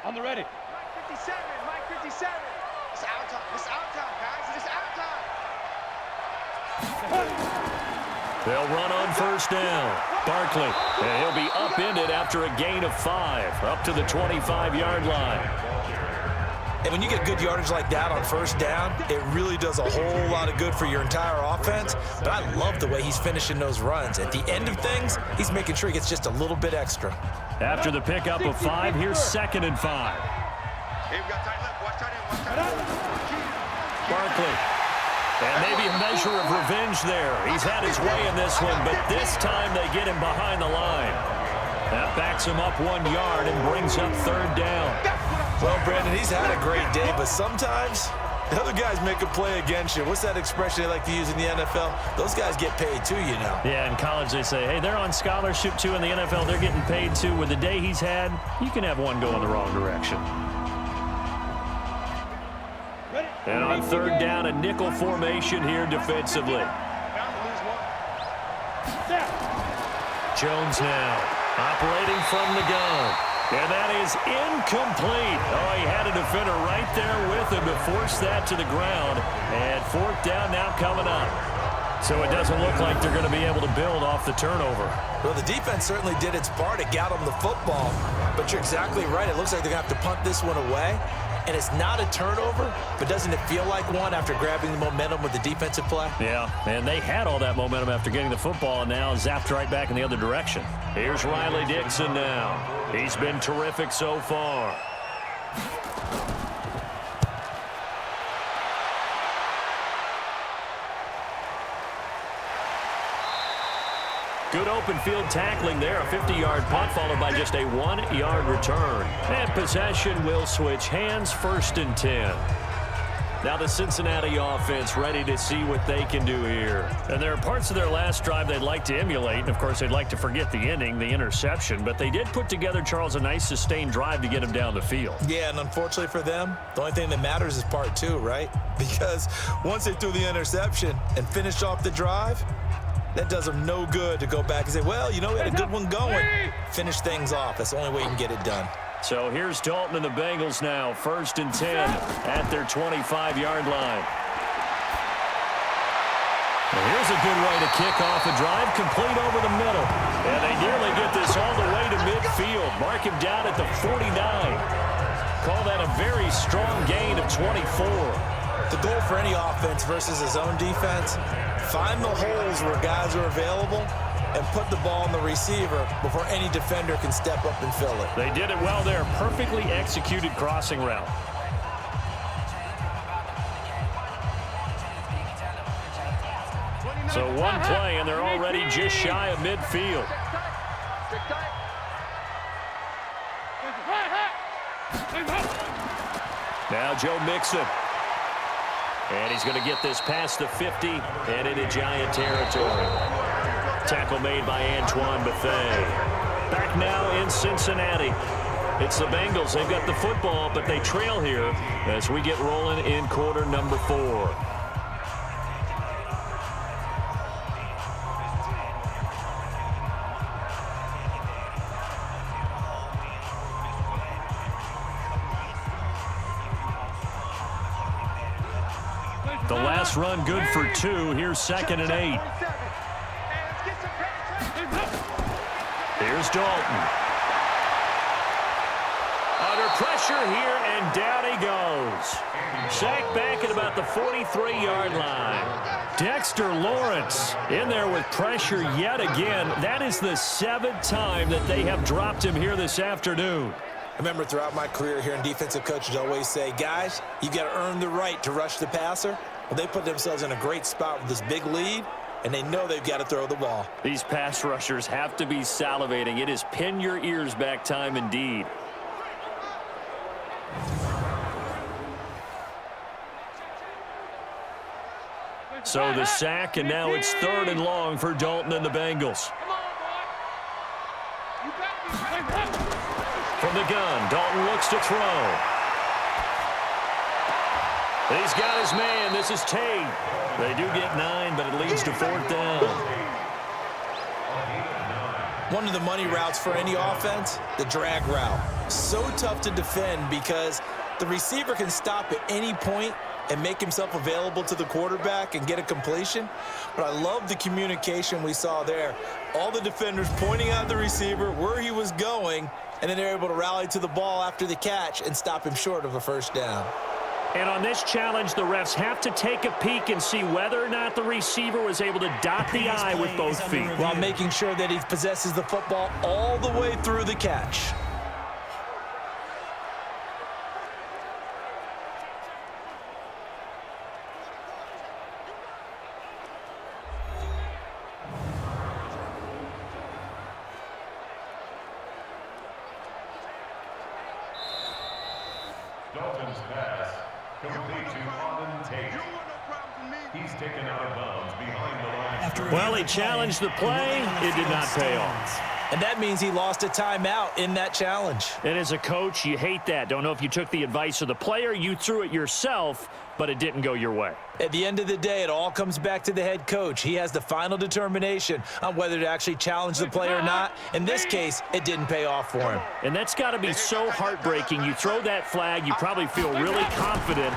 On the ready. Mike 57, Mike 57. It's out time. It's out time, guys. It's out time. They'll run on first down. Barkley, and he'll be upended after a gain of 5, up to the 25-yard line. And when you get good yardage like that on first down, it really does a whole lot of good for your entire offense. But I love the way he's finishing those runs. At the end of things, he's making sure he gets just a little bit extra. After the pickup of 5, here's 2nd and 5. Hey, we got tight left. Watch tight end. Watch tight end. Barkley. And maybe a measure of revenge there. He's had his way in this one, but this time they get him behind the line. That backs him up 1 yard and brings up 3rd down. Well, Brandon, he's had a great day, but sometimes the other guys make a play against you. What's that expression they like to use in the NFL? Those guys get paid too, you know. Yeah, in college they say, hey, they're on scholarship too. In the NFL, they're getting paid too. With the day he's had, you can have one go in the wrong direction. And on 3rd down, a nickel formation here defensively. Jones now operating from the gun. And that is incomplete. Oh, he had a defender right there with him to force that to the ground. And 4th down now coming up. So it doesn't look like they're going to be able to build off the turnover. Well, the defense certainly did its part. It got them the football. But you're exactly right. It looks like they're going to have to punt this one away. And it's not a turnover, but doesn't it feel like one after grabbing the momentum with the defensive play? Yeah, and they had all that momentum after getting the football and now zapped right back in the other direction. Here's Riley Dixon now. He's been terrific so far. Good open field tackling there. A 50-yard punt followed by just a 1-yard return. And possession will switch hands, 1st and 10. Now the Cincinnati offense ready to see what they can do here. And there are parts of their last drive they'd like to emulate. And, of course, they'd like to forget the ending, the interception. But they did put together, Charles, a nice sustained drive to get him down the field. Yeah, and unfortunately for them, the only thing that matters is part 2, right? Because once they threw the interception and finished off the drive, that does them no good to go back and say, well, you know, we had a good one going. Finish things off. That's the only way you can get it done. So here's Dalton and the Bengals now, 1st and 10 at their 25-yard line. And here's a good way to kick off a drive, complete over the middle. And they nearly get this all the way to midfield. Mark him down at the 49. Call that a very strong gain of 24. The goal for any offense versus his own defense, find the holes where guys are available and put the ball on the receiver before any defender can step up and fill it. They did it well there. Perfectly executed crossing route. So one play, and they're already just shy of midfield. Now Joe Mixon. And he's going to get this past the 50 and into Giant territory. Tackle made by Antoine Bethea. Back now in Cincinnati. It's the Bengals. They've got the football, but they trail here as we get rolling in quarter number 4. The last run good for 2. Here's 2nd and 8. Here's Dalton. Under pressure here, and down he goes. Sacked back at about the 43-yard line. Dexter Lawrence in there with pressure yet again. That is the 7th time that they have dropped him here this afternoon. I remember throughout my career hearing defensive coaches always say, guys, you got to earn the right to rush the passer. Well, they put themselves in a great spot with this big lead, and they know they've got to throw the ball. These pass rushers have to be salivating. It is pin your ears back time indeed. So the sack, and now it's 3rd and long for Dalton and the Bengals. From the gun, Dalton looks to throw. He's got his man. This is Tate. They do get 9, but it leads to 4th down. One of the money routes for any offense, the drag route. So tough to defend because the receiver can stop at any point and make himself available to the quarterback and get a completion. But I love the communication we saw there. All the defenders pointing out the receiver, where he was going, and then they're able to rally to the ball after the catch and stop him short of a 1st down. And on this challenge, the refs have to take a peek and see whether or not the receiver was able to dot the I with both feet, while making sure that he possesses the football all the way through the catch. Dalton's pass complete to Auden Tate. He's taken out of bounds behind the line. Well, he challenged the play. It did not pay off. And that means he lost a timeout in that challenge. And as a coach, you hate that. Don't know if you took the advice of the player. You threw it yourself, but it didn't go your way. At the end of the day, it all comes back to the head coach. He has the final determination on whether to actually challenge the play or not. In this case, it didn't pay off for him. And that's got to be so heartbreaking. You throw that flag, you probably feel really confident,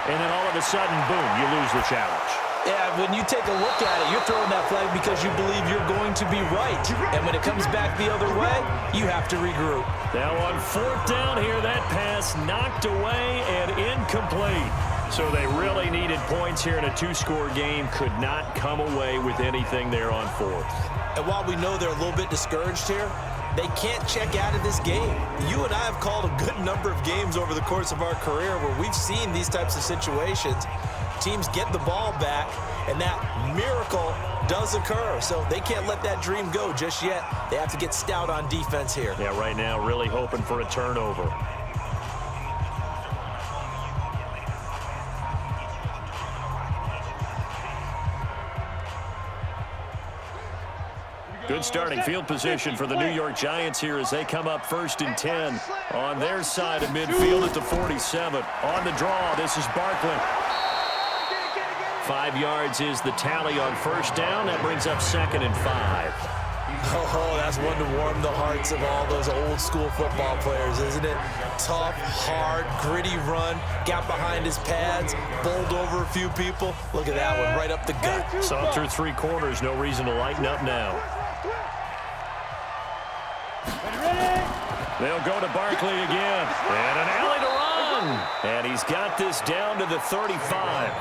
and then all of a sudden, boom, you lose the challenge. Yeah, when you take a look at it, you're throwing that flag because you believe you're going to be right. And when it comes back the other way, you have to regroup. Now on 4th down here, that pass knocked away and incomplete. So they really needed points here in a 2-score game. Could not come away with anything there on 4th. And while we know they're a little bit discouraged here, they can't check out of this game. You and I have called a good number of games over the course of our career where we've seen these types of situations. Teams get the ball back, and that miracle does occur. So they can't let that dream go just yet. They have to get stout on defense here. Yeah, right now really hoping for a turnover. Good starting field position for the New York Giants here as they come up 1st and 10 on their side of midfield at the 47. On the draw, this is Barkley. 5 yards is the tally on 1st down. That brings up 2nd and 5. Oh, that's one to warm the hearts of all those old school football players, isn't it? Tough, hard, gritty run, got behind his pads, bowled over a few people. Look at that one, right up the gut. Saw through 3 quarters, no reason to lighten up now. They'll go to Barkley again. And an alley to run. And he's got this down to the 35.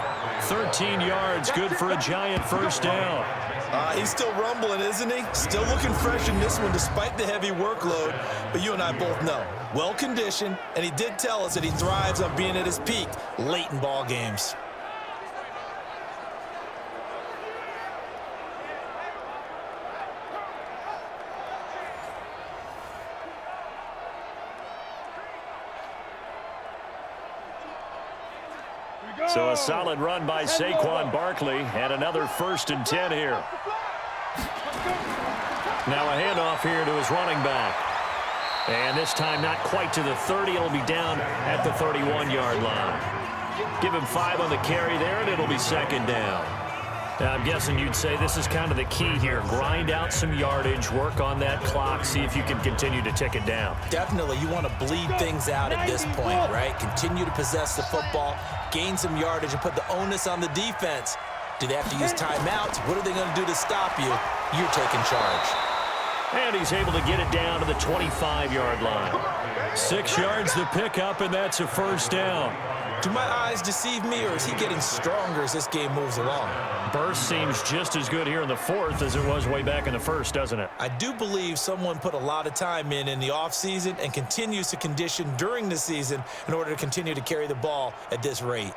13 yards, good for a Giant 1st down. He's still rumbling, isn't he? Still looking fresh in this one despite the heavy workload. But you and I both know, well-conditioned, and he did tell us that he thrives on being at his peak late in ball games. So a solid run by Saquon Barkley and another 1st and 10 here. Now a handoff here to his running back. And this time not quite to the 30. It'll be down at the 31-yard line. Give him 5 on the carry there, and it'll be 2nd down. Now, I'm guessing you'd say this is kind of the key here. Grind out some yardage, work on that clock, see if you can continue to tick it down. Definitely. You want to bleed things out at this point, right? Continue to possess the football, gain some yardage, and put the onus on the defense. Do they have to use timeouts? What are they going to do to stop you? You're taking charge. And he's able to get it down to the 25-yard line. 6 yards the pickup, and that's a 1st down. Do my eyes deceive me, or is he getting stronger as this game moves along? Burst seems just as good here in the 4th as it was way back in the 1st, doesn't it? I do believe someone put a lot of time in the offseason and continues to condition during the season in order to continue to carry the ball at this rate.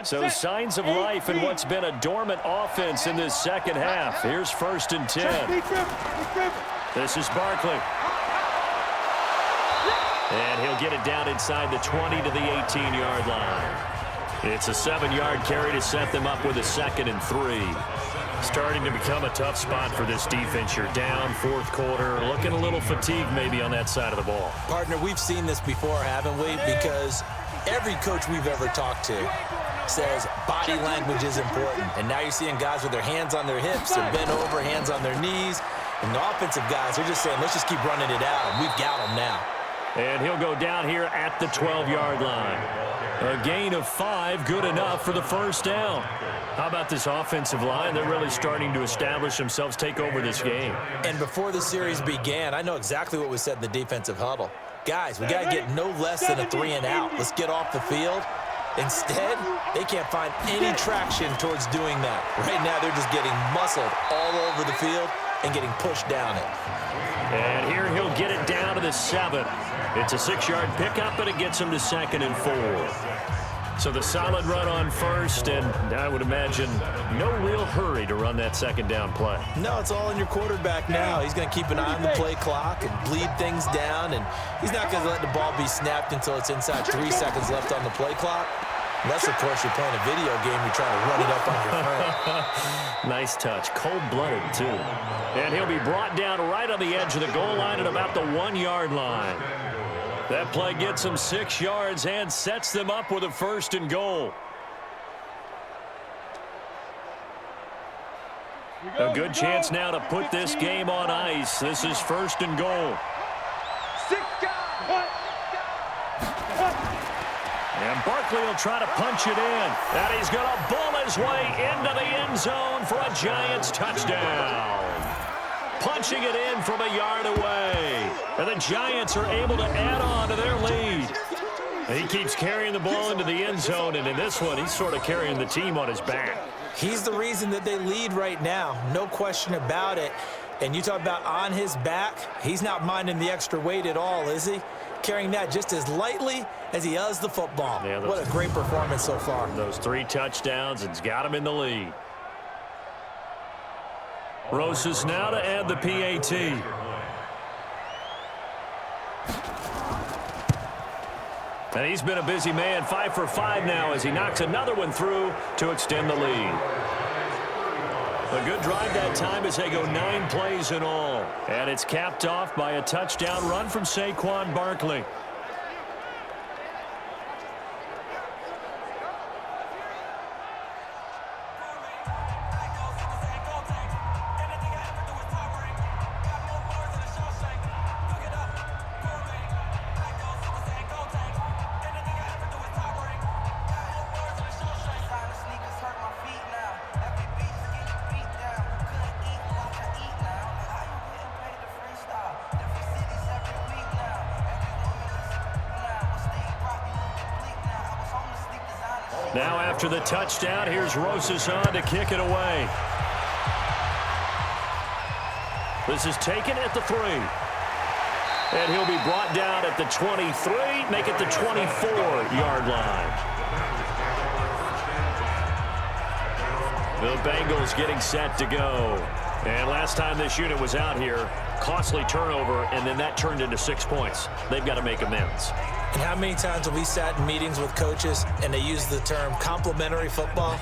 So signs of life in what's been a dormant offense in this 2nd half. Here's 1st and 10. This is Barkley. And he'll get it down inside the 20 to the 18-yard line. It's a 7-yard carry to set them up with a 2nd and 3. Starting to become a tough spot for this defense. You're down 4th quarter, looking a little fatigued maybe on that side of the ball. Partner, we've seen this before, haven't we? Because every coach we've ever talked to says body language is important. And now you're seeing guys with their hands on their hips and bent over, hands on their knees. And the offensive guys are just saying, let's just keep running it out, and we've got them now. And he'll go down here at the 12-yard line. A gain of 5, good enough for the 1st down. How about this offensive line? They're really starting to establish themselves, take over this game. And before the series began, I know exactly what was said in the defensive huddle. Guys, we got to get no less than a 3-and-out. Let's get off the field. Instead, they can't find any traction towards doing that. Right now, they're just getting muscled all over the field and getting pushed down it. And here he'll get it down to the 7. It's a 6-yard pickup, but it gets him to 2nd and 4. So the solid run on 1st, and I would imagine no real hurry to run that 2nd down play. No, it's all in your quarterback now. He's going to keep an eye on the play clock and bleed things down, and he's not going to let the ball be snapped until it's inside 3 seconds left on the play clock. Unless, of course, you're playing a video game, you're trying to run it up on your friend. Nice touch. Cold-blooded, too. And he'll be brought down right on the edge of the goal line at about the 1-yard line. That play gets them 6 yards and sets them up with a 1st and goal. A good chance now to put this game on ice. This is 1st and goal. And Barkley will try to punch it in. And he's going to bull his way into the end zone for a Giants touchdown. Punching it in from a yard away. And the Giants are able to add on to their lead. He keeps carrying the ball into the end zone, and in this one, he's sort of carrying the team on his back. He's the reason that they lead right now. No question about it. And you talk about on his back, he's not minding the extra weight at all, is he? Carrying that just as lightly as he does the football. Yeah, what a great performance so far. Those 3 touchdowns, it's got him in the lead. Rosas now to add the PAT. And he's been a busy man, 5 for 5 now as he knocks another one through to extend the lead. A good drive that time as they go 9 plays in all. And it's capped off by a touchdown run from Saquon Barkley. Now after the touchdown, here's Rosas on to kick it away. This is taken at the 3. And he'll be brought down at the 23, make it the 24-yard line. The Bengals getting set to go. And last time this unit was out here, costly turnover, and then that turned into 6 points. They've got to make amends. And how many times have we sat in meetings with coaches and they use the term complementary football?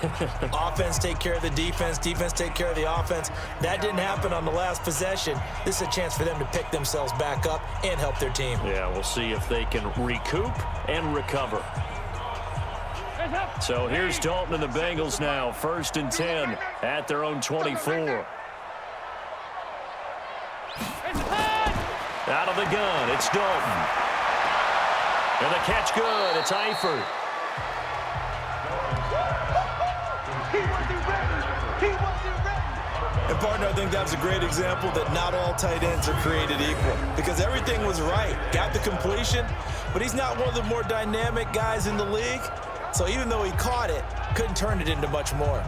Offense take care of the defense, defense take care of the offense. That didn't happen on the last possession. This is a chance for them to pick themselves back up and help their team. Yeah, we'll see if they can recoup and recover. So here's Dalton and the Bengals now, 1st and 10 at their own 24. Out of the gun, it's Dalton. And the catch good, it's Eifert. And partner, I think that was a great example that not all tight ends are created equal, because everything was right. Got the completion, but he's not one of the more dynamic guys in the league. So even though he caught it, couldn't turn it into much more.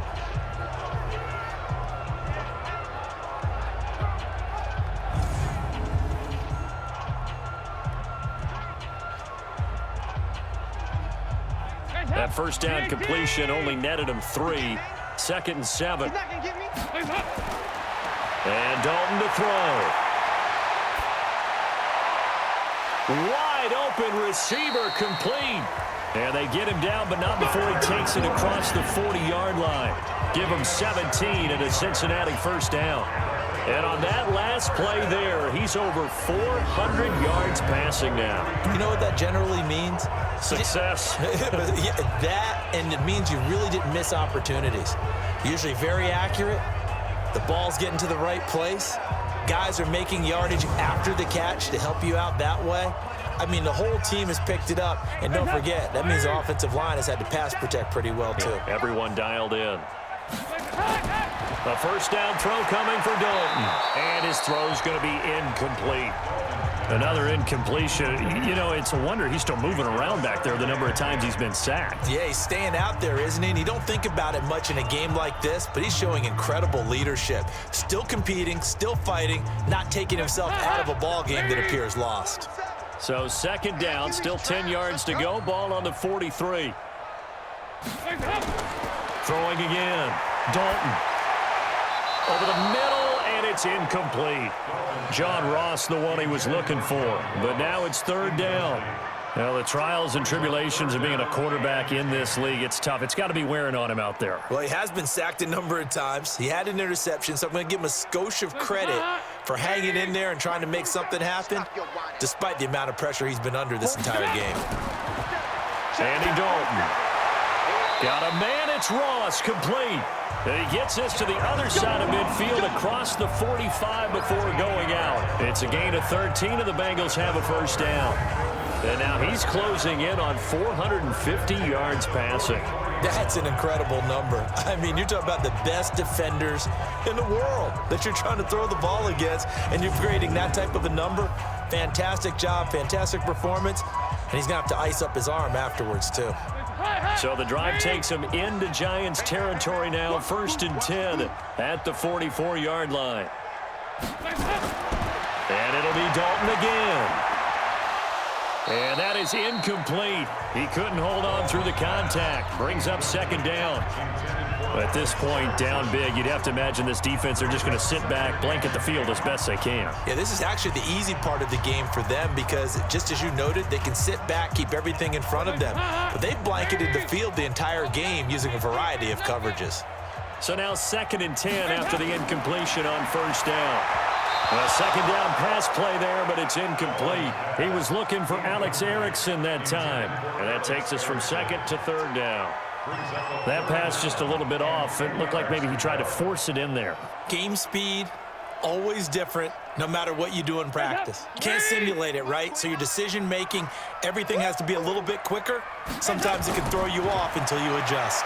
That first down completion only netted him 3. 2nd and 7. And Dalton to throw. Wide open receiver complete. And they get him down, but not before he takes it across the 40-yard line. Give him 17 and a Cincinnati first down. And on that last play there, he's over 400 yards passing now. You know what that generally means? Success. That, and it means you really didn't miss opportunities. Usually very accurate. The ball's getting to the right place. Guys are making yardage after the catch to help you out that way. I mean, the whole team has picked it up. And don't forget, that means the offensive line has had to pass protect pretty well, too. Yeah, everyone dialed in. A first down throw coming for Dalton. And his throw's going to be incomplete. Another incompletion. You know, it's a wonder he's still moving around back there the number of times he's been sacked. Yeah, he's staying out there, isn't he? And you don't think about it much in a game like this, but he's showing incredible leadership. Still competing, still fighting, not taking himself out of a ball game that appears lost. So 2nd down, still 10 yards to go. Ball on the 43. Throwing again. Dalton. Over the middle, and it's incomplete. John Ross, the one he was looking for. But now it's 3rd down. Well, the trials and tribulations of being a quarterback in this league, it's tough. It's got to be wearing on him out there. Well, he has been sacked a number of times. He had an interception, so I'm going to give him a skosh of credit for hanging in there and trying to make something happen, despite the amount of pressure he's been under this entire game. Andy Dalton. Got a man, it's Ross, complete. And he gets this to the other side of midfield across the 45 before going out. It's a gain of 13, and the Bengals have a first down. And now he's closing in on 450 yards passing. That's an incredible number. I mean, you're talking about the best defenders in the world that you're trying to throw the ball against, and you're creating that type of a number. Fantastic job, fantastic performance, and he's going to have to ice up his arm afterwards, too. So the drive takes him into Giants territory now, 1st and 10 at the 44-yard line. And it'll be Dalton again. And that is incomplete. He couldn't hold on through the contact. Brings up 2nd down. At this point, down big, you'd have to imagine this defense, they're just going to sit back, blanket the field as best they can. Yeah, this is actually the easy part of the game for them because, just as you noted, they can sit back, keep everything in front of them. But they've blanketed the field the entire game using a variety of coverages. So now 2nd and 10 after the incompletion on 1st down. A 2nd down pass play there, but it's incomplete. He was looking for Alex Erickson that time. And that takes us from 2nd to 3rd down. That pass just a little bit off. It looked like maybe he tried to force it in there. Game speed, always different, no matter what you do in practice. You can't simulate it, right? So your decision-making, everything has to be a little bit quicker. Sometimes it can throw you off until you adjust.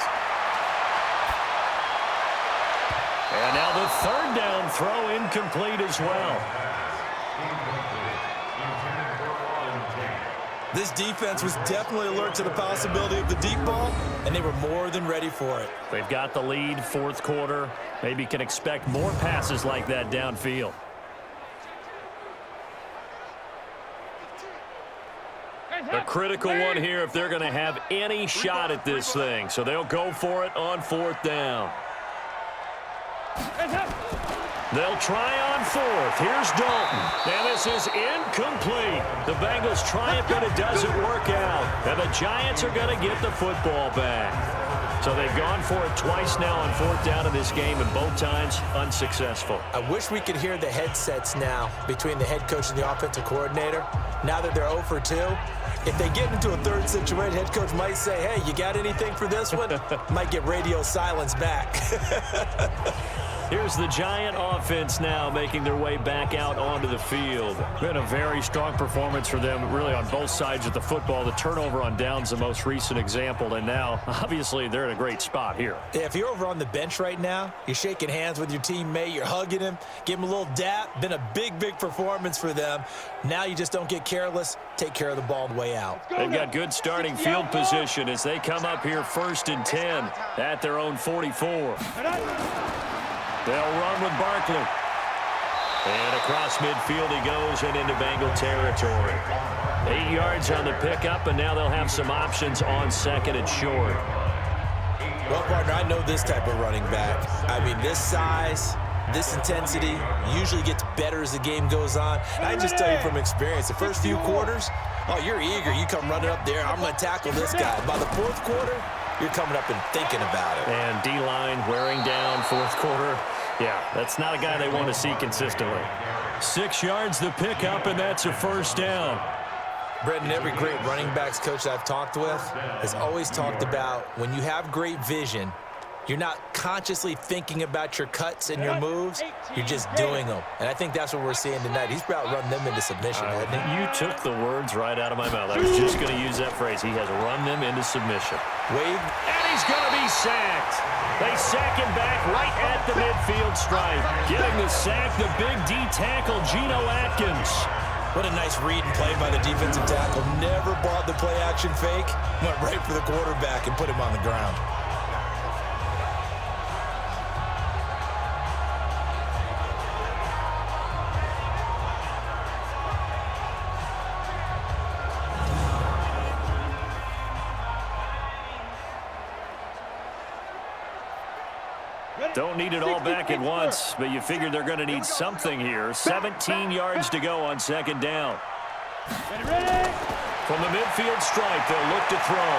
And now the 3rd down throw incomplete as well. This defense was definitely alert to the possibility of the deep ball, and they were more than ready for it. They've got the lead, 4th quarter. Maybe can expect more passes like that downfield. A critical one here if they're going to have any shot at this thing. So they'll go for it on 4th down. They'll try on fourth. Here's Dalton. And this is incomplete. The Bengals try it, but it doesn't work out. And the Giants are going to get the football back. So they've gone for it twice now on fourth down in this game, and both times unsuccessful. I wish we could hear the headsets now between the head coach and the offensive coordinator. Now that they're 0 for 2, if they get into a third situation, head coach might say, hey, you got anything for this one? Might get radio silence back. Here's the Giant offense now making their way back out onto the field. Been a very strong performance for them, really, on both sides of the football. The turnover on downs the most recent example, and now, obviously, they're in a great spot here. Yeah, if you're over on the bench right now, you're shaking hands with your teammate, you're hugging him, give him a little dap. Been a big, big performance for them. Now you just don't get careless. Take care of the ball on the way out. They've got good starting field position as they come up here 1st and 10 at their own 44. They'll run with Barkley. And across midfield he goes and into Bengal territory. 8 yards on the pickup, and now they'll have some options on 2nd and short. Well, partner, I know this type of running back. I mean, this size, this intensity usually gets better as the game goes on. And I just tell you from experience, the first few quarters, oh, you're eager. You come running up there, I'm going to tackle this guy. By the 4th quarter, you're coming up and thinking about it. And D-line wearing down 4th quarter. Yeah, that's not a guy they want to see consistently. 6 yards the pickup, and that's a 1st down. Brendan, every great running backs coach I've talked with has always talked about when you have great vision, you're not consciously thinking about your cuts and your moves. You're just doing them. And I think that's what we're seeing tonight. He's about run them into submission, hasn't he? You took the words right out of my mouth. I was just going to use that phrase. He has run them into submission. Wade. And he's going to be sacked. They sack him back right at the midfield stripe. Getting the sack, the big D tackle, Geno Atkins. What a nice read and play by the defensive tackle. Never bought the play-action fake. Went right for the quarterback and put him on the ground. Don't need it all back at once, but you figure they're going to need something here. 17 yards to go on 2nd down. Ready? From the midfield stripe, they'll look to throw.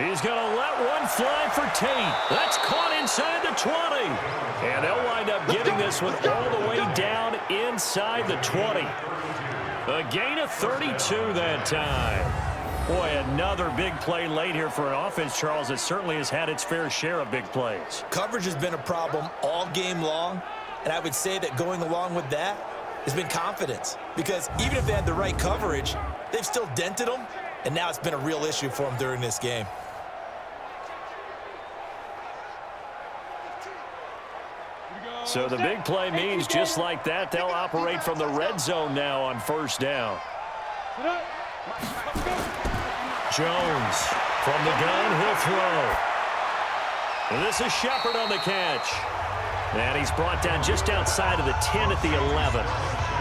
He's going to let one fly for Tate. That's caught inside the 20. And they'll wind up getting this one all the way down inside the 20. A gain of 32 that time. Boy, another big play late here for an offense, Charles, that certainly has had its fair share of big plays. Coverage has been a problem all game long, and I would say that going along with that has been confidence. Because even if they had the right coverage, they've still dented them, and now it's been a real issue for them during this game. So the big play means just like that, they'll operate from the red zone now on 1st down. Jones from the gun, he'll throw. And this is Shepard on the catch. And he's brought down just outside of the 10 at the 11.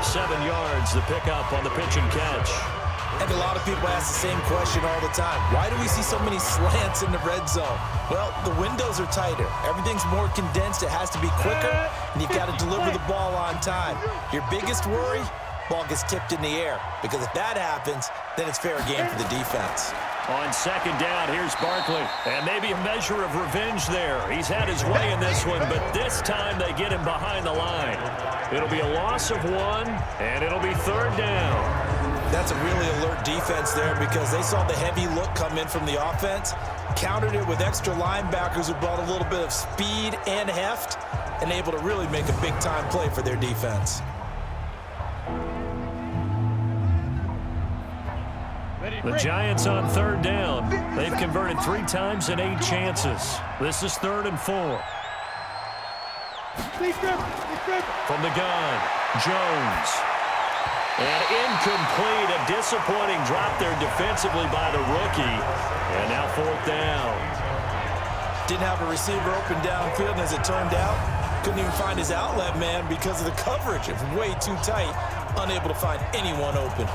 7 yards, the pickup on the pitch and catch. And a lot of people ask the same question all the time. Why do we see so many slants in the red zone? Well, the windows are tighter. Everything's more condensed. It has to be quicker, and you've got to deliver the ball on time. Your biggest worry? Ball gets tipped in the air, because if that happens, then it's fair game for the defense. On 2nd down, here's Barkley, and maybe a measure of revenge there. He's had his way in this one, but this time they get him behind the line. It'll be a loss of 1, and it'll be 3rd down. That's a really alert defense there, because they saw the heavy look come in from the offense, countered it with extra linebackers who brought a little bit of speed and heft, and able to really make a big-time play for their defense. The Giants on 3rd down. They've converted 3 times in 8 chances. This is 3rd and 4. From the gun, Jones. And incomplete, a disappointing drop there defensively by the rookie. And now 4th down. Didn't have a receiver open downfield, and as it turned out, couldn't even find his outlet man because of the coverage. It was way too tight, unable to find anyone open.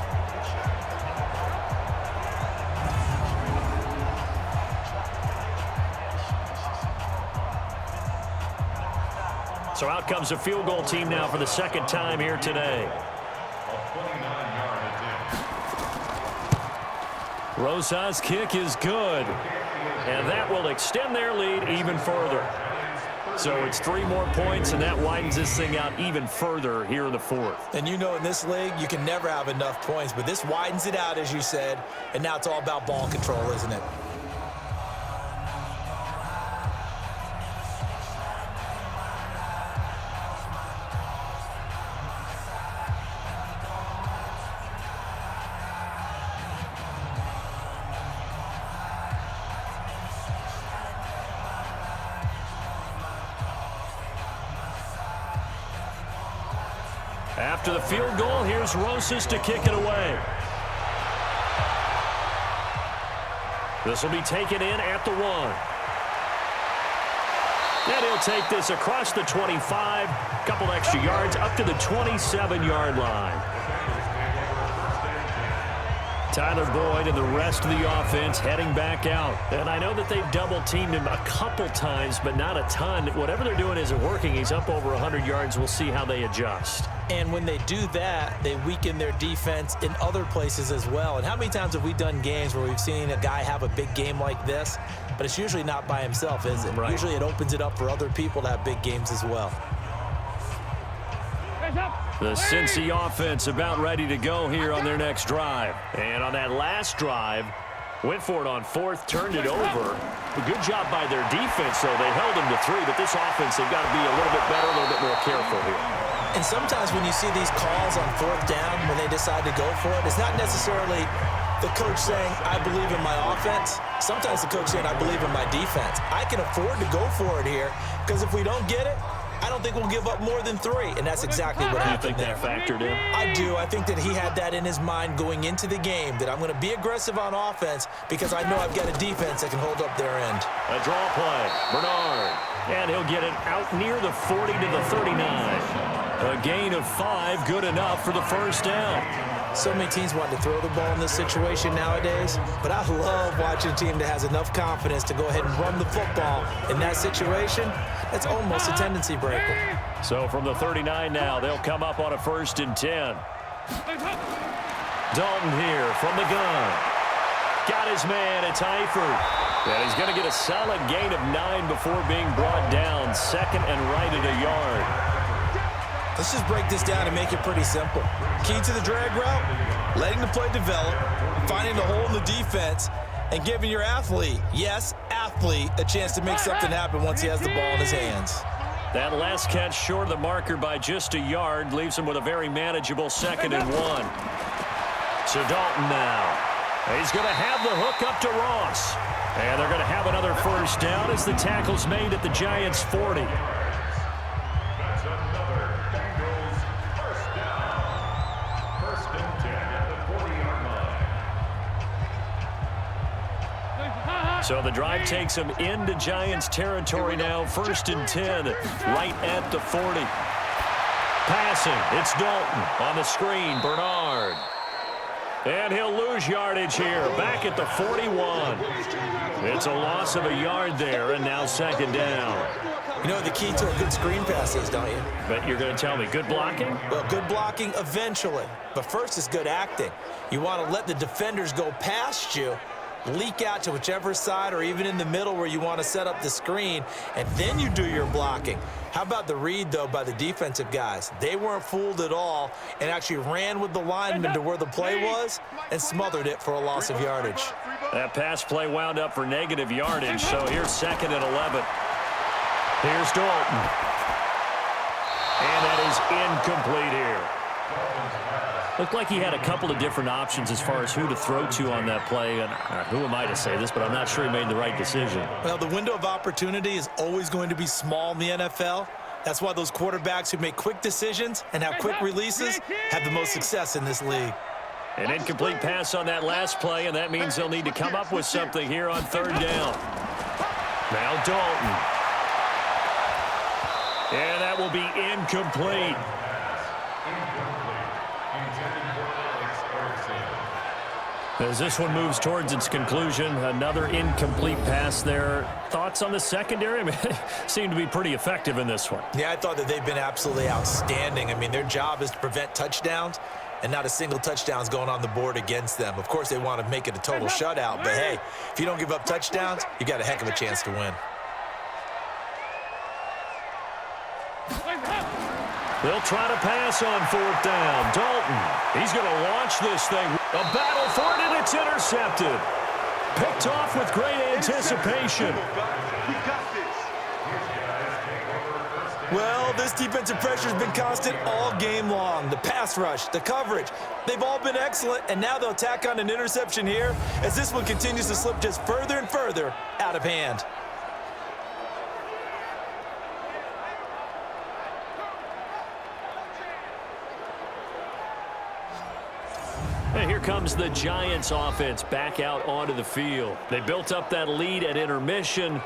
So out comes a field goal team now for the second time here today. Rosa's kick is good. And that will extend their lead even further. So it's 3 more points, and that widens this thing out even further here in the fourth. And you know in this league, you can never have enough points, but this widens it out, as you said, and now it's all about ball control, isn't it? After the field goal, here's Rosas to kick it away. This will be taken in at the 1. And he'll take this across the 25, couple extra yards up to the 27-yard line. Tyler Boyd and the rest of the offense heading back out. And I know that they've double-teamed him a couple times, but not a ton. Whatever they're doing isn't working. He's up over 100 yards. We'll see how they adjust. And when they do that, they weaken their defense in other places as well. And how many times have we done games where we've seen a guy have a big game like this, but it's usually not by himself, is it? Right. Usually it opens it up for other people to have big games as well. The Cincy offense about ready to go here on their next drive. And on that last drive, went for it on 4th, turned it over. A good job by their defense, though. They held them to 3, but this offense, they've got to be a little bit better, a little bit more careful here. And sometimes when you see these calls on 4th down, when they decide to go for it, it's not necessarily the coach saying, I believe in my offense. Sometimes the coach saying, I believe in my defense. I can afford to go for it here, because if we don't get it, I don't think we'll give up more than 3, and that's exactly what happened there. You think that factored in? I do. I think that he had that in his mind going into the game, that I'm going to be aggressive on offense because I know I've got a defense that can hold up their end. A draw play. Bernard. And he'll get it out near the 40 to the 39. A gain of 5, good enough for the first down. So many teams want to throw the ball in this situation nowadays, but I love watching a team that has enough confidence to go ahead and run the football. In that situation, that's almost a tendency breaker. So from the 39 now, they'll come up on a 1st and 10. Dalton here from the gun. Got his man, it's Eifert. And he's going to get a solid gain of 9 before being brought down. 2nd and right at a yard. Let's just break this down and make it pretty simple. Key to the drag route, letting the play develop, finding the hole in the defense, and giving your athlete, yes, athlete, a chance to make something happen once he has the ball in his hands. That last catch short of the marker by just a yard leaves him with a very manageable 2nd and 1. So Dalton now. He's going to have the hook up to Ross. And they're going to have another first down as the tackle's made at the Giants' 40. That's another Bengals first down. 1st and 10 at the 40-yard line. So the drive takes them into Giants territory now. 1st and 10, right at the 40. Passing, it's Dalton on the screen, Bernard. And he'll lose yardage here, back at the 41. It's a loss of a yard there, and now 2nd down. You know the key to a good screen pass is, don't you? But you're going to tell me, good blocking? Well, good blocking eventually. But first is good acting. You want to let the defenders go past you, leak out to whichever side or even in the middle where you want to set up the screen, and then you do your blocking. How about the read, though, by the defensive guys? They weren't fooled at all and actually ran with the lineman to where the play was and smothered it for a loss of yardage. That pass play wound up for negative yardage, so here's 2nd and 11. Here's Dalton. And that is incomplete here. Looked like he had a couple of different options as far as who to throw to on that play. And who am I to say this, but I'm not sure he made the right decision. Well, the window of opportunity is always going to be small in the NFL. That's why those quarterbacks who make quick decisions and have quick releases have the most success in this league. An incomplete pass on that last play, and that means they'll need to come up with something here on 3rd down. Now Dalton. And that will be incomplete. As this one moves towards its conclusion, another incomplete pass there. Thoughts on the secondary? I mean, they seem to be pretty effective in this one. Yeah, I thought that they've been absolutely outstanding. I mean, their job is to prevent touchdowns, and not a single touchdown is going on the board against them. Of course, they want to make it a total shutout, but hey, if you don't give up touchdowns, you got a heck of a chance to win. They'll try to pass on 4th down. Dalton, he's going to launch this thing. A battle for it, and it's intercepted. Picked off with great anticipation. Well, this defensive pressure has been constant all game long. The pass rush, the coverage, they've all been excellent, and now they'll tack on an interception here as this one continues to slip just further and further out of hand. And here comes the Giants offense back out onto the field. They built up that lead at intermission,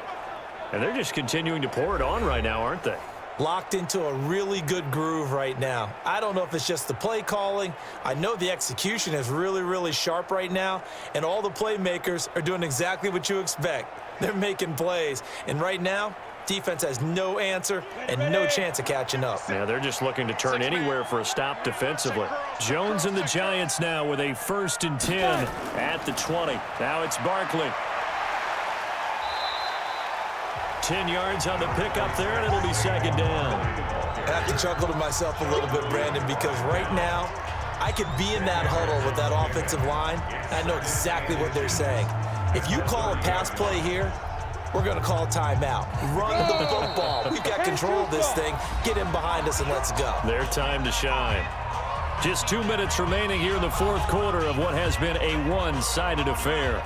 and they're just continuing to pour it on right now, aren't they? Locked into a really good groove right now. I don't know if it's just the play calling. I know the execution is really, really sharp right now, and all the playmakers are doing exactly what you expect. They're making plays, and right now, defense has no answer and no chance of catching up. Yeah, they're just looking to turn anywhere for a stop defensively. Jones and the Giants now with a 1st and 10 at the 20. Now it's Barkley. 10 yards on the pickup there, and it'll be 2nd down. I have to chuckle to myself a little bit, Brandon, because right now, I could be in that huddle with that offensive line, and I know exactly what they're saying. If you call a pass play here, we're going to call timeout. Run the football. We've got control of this thing. Get him behind us and let's go. Their time to shine. Just 2 minutes remaining here in the 4th quarter of what has been a one-sided affair.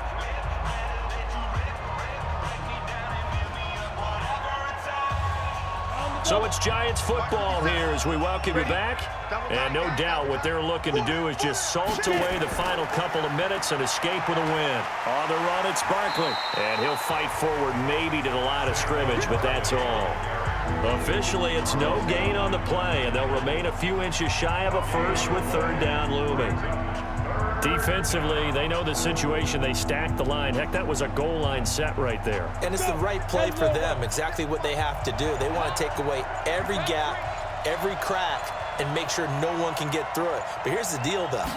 So it's Giants football here as we welcome you back. And no doubt what they're looking to do is just salt away the final couple of minutes and escape with a win. On the run, it's Barkley. And he'll fight forward maybe to the line of scrimmage, but that's all. Officially, it's no gain on the play, and they'll remain a few inches shy of a first with 3rd down looming. Defensively, they know the situation. They stacked the line. Heck, that was a goal line set right there. And it's the right play for them, exactly what they have to do. They want to take away every gap, every crack, and make sure no one can get through it. But here's the deal, though.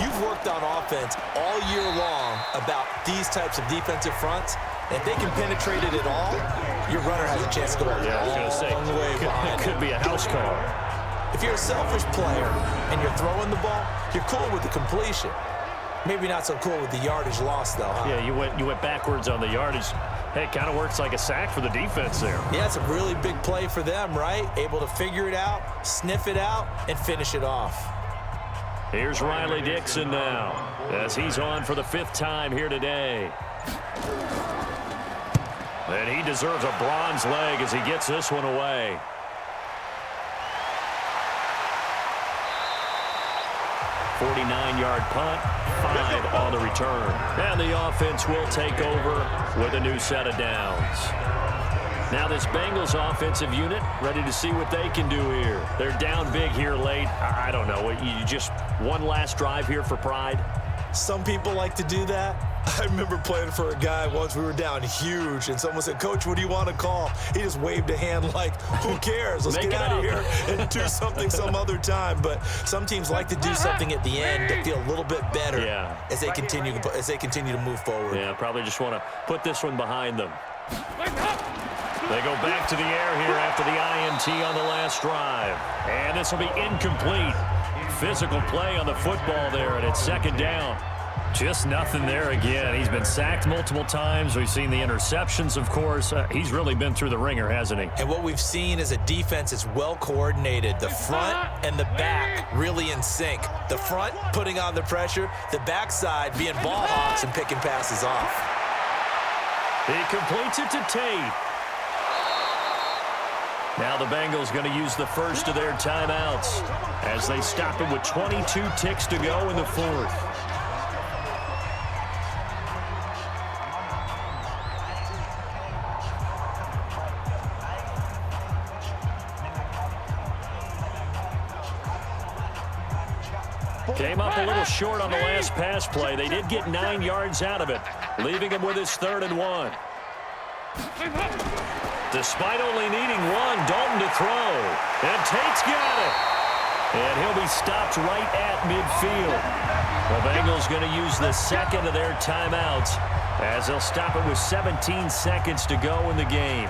You've worked on offense all year long about these types of defensive fronts. And if they can penetrate it at all, your runner has a chance to go a long way behind. It could be a house call. If you're a selfish player and you're throwing the ball, you're cool with the completion. Maybe not so cool with the yardage loss, though, huh? Yeah, you went backwards on the yardage. Hey, it kind of works like a sack for the defense there. Yeah, it's a really big play for them, right? Able to figure it out, sniff it out, and finish it off. Here's Riley Dixon now as he's on for the 5th time here today. And he deserves a bronze leg as he gets this one away. 49-yard punt, 5 on the return. And the offense will take over with a new set of downs. Now this Bengals offensive unit ready to see what they can do here. They're down big here late. I don't know. You just one last drive here for pride? Some people like to do that. I remember playing for a guy once. We were down huge, and someone said, "Coach, what do you want to call?" He just waved a hand like, who cares? Let's get out of here and do something some other time. But some teams like to do something at the end to feel a little bit better as they continue to move forward. Yeah, probably just want to put this one behind them. They go back to the air here after the INT on the last drive. And this will be incomplete. Physical play on the football there, and it's 2nd down. Just nothing there again. He's been sacked multiple times. We've seen the interceptions, of course. He's really been through the ringer, hasn't he? And what we've seen is a defense that's well coordinated. The front and the back really in sync. The front putting on the pressure, the backside being ball hawks and picking passes off. He completes it to Tate. Now the Bengals going to use the first of their timeouts as they stop it with 22 ticks to go in the 4th. Came up a little short on the last pass play. They did get 9 yards out of it, leaving him with his 3rd and 1. Despite only needing 1, Dalton to throw. And Tate's got it. And he'll be stopped right at midfield. The Bengals going to use the 2nd of their timeouts as they'll stop it with 17 seconds to go in the game.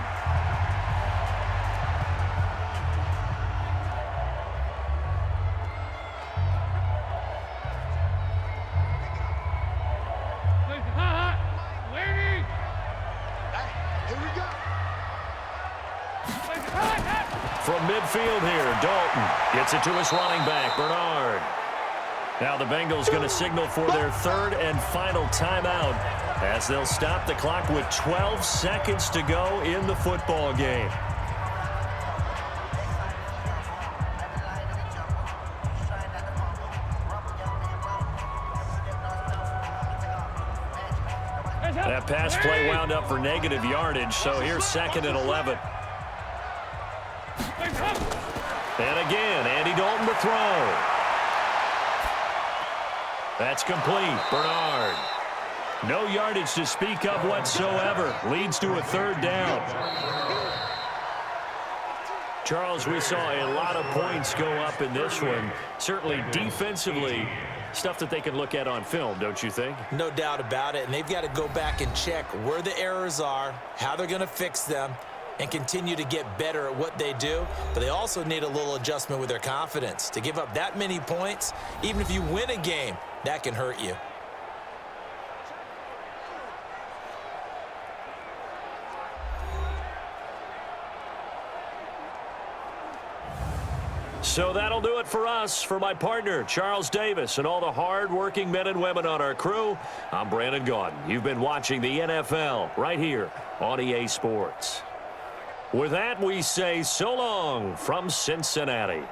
From midfield here, Dalton gets it to his running back, Bernard. Now the Bengals going to signal for their 3rd and final timeout as they'll stop the clock with 12 seconds to go in the football game. That pass play wound up for negative yardage, so here's 2nd and 11. And again, Andy Dalton to throw. That's complete. Bernard. No yardage to speak of whatsoever. Leads to a 3rd down. Charles, we saw a lot of points go up in this one. Certainly defensively, stuff that they can look at on film, don't you think? No doubt about it. And they've got to go back and check where the errors are, how they're going to fix them, and continue to get better at what they do. But they also need a little adjustment with their confidence. To give up that many points, even if you win a game, that can hurt you. So that'll do it for us. For my partner, Charles Davis, and all the hard-working men and women on our crew, I'm Brandon Gaudin. You've been watching the NFL right here on EA Sports. With that, we say so long from Cincinnati.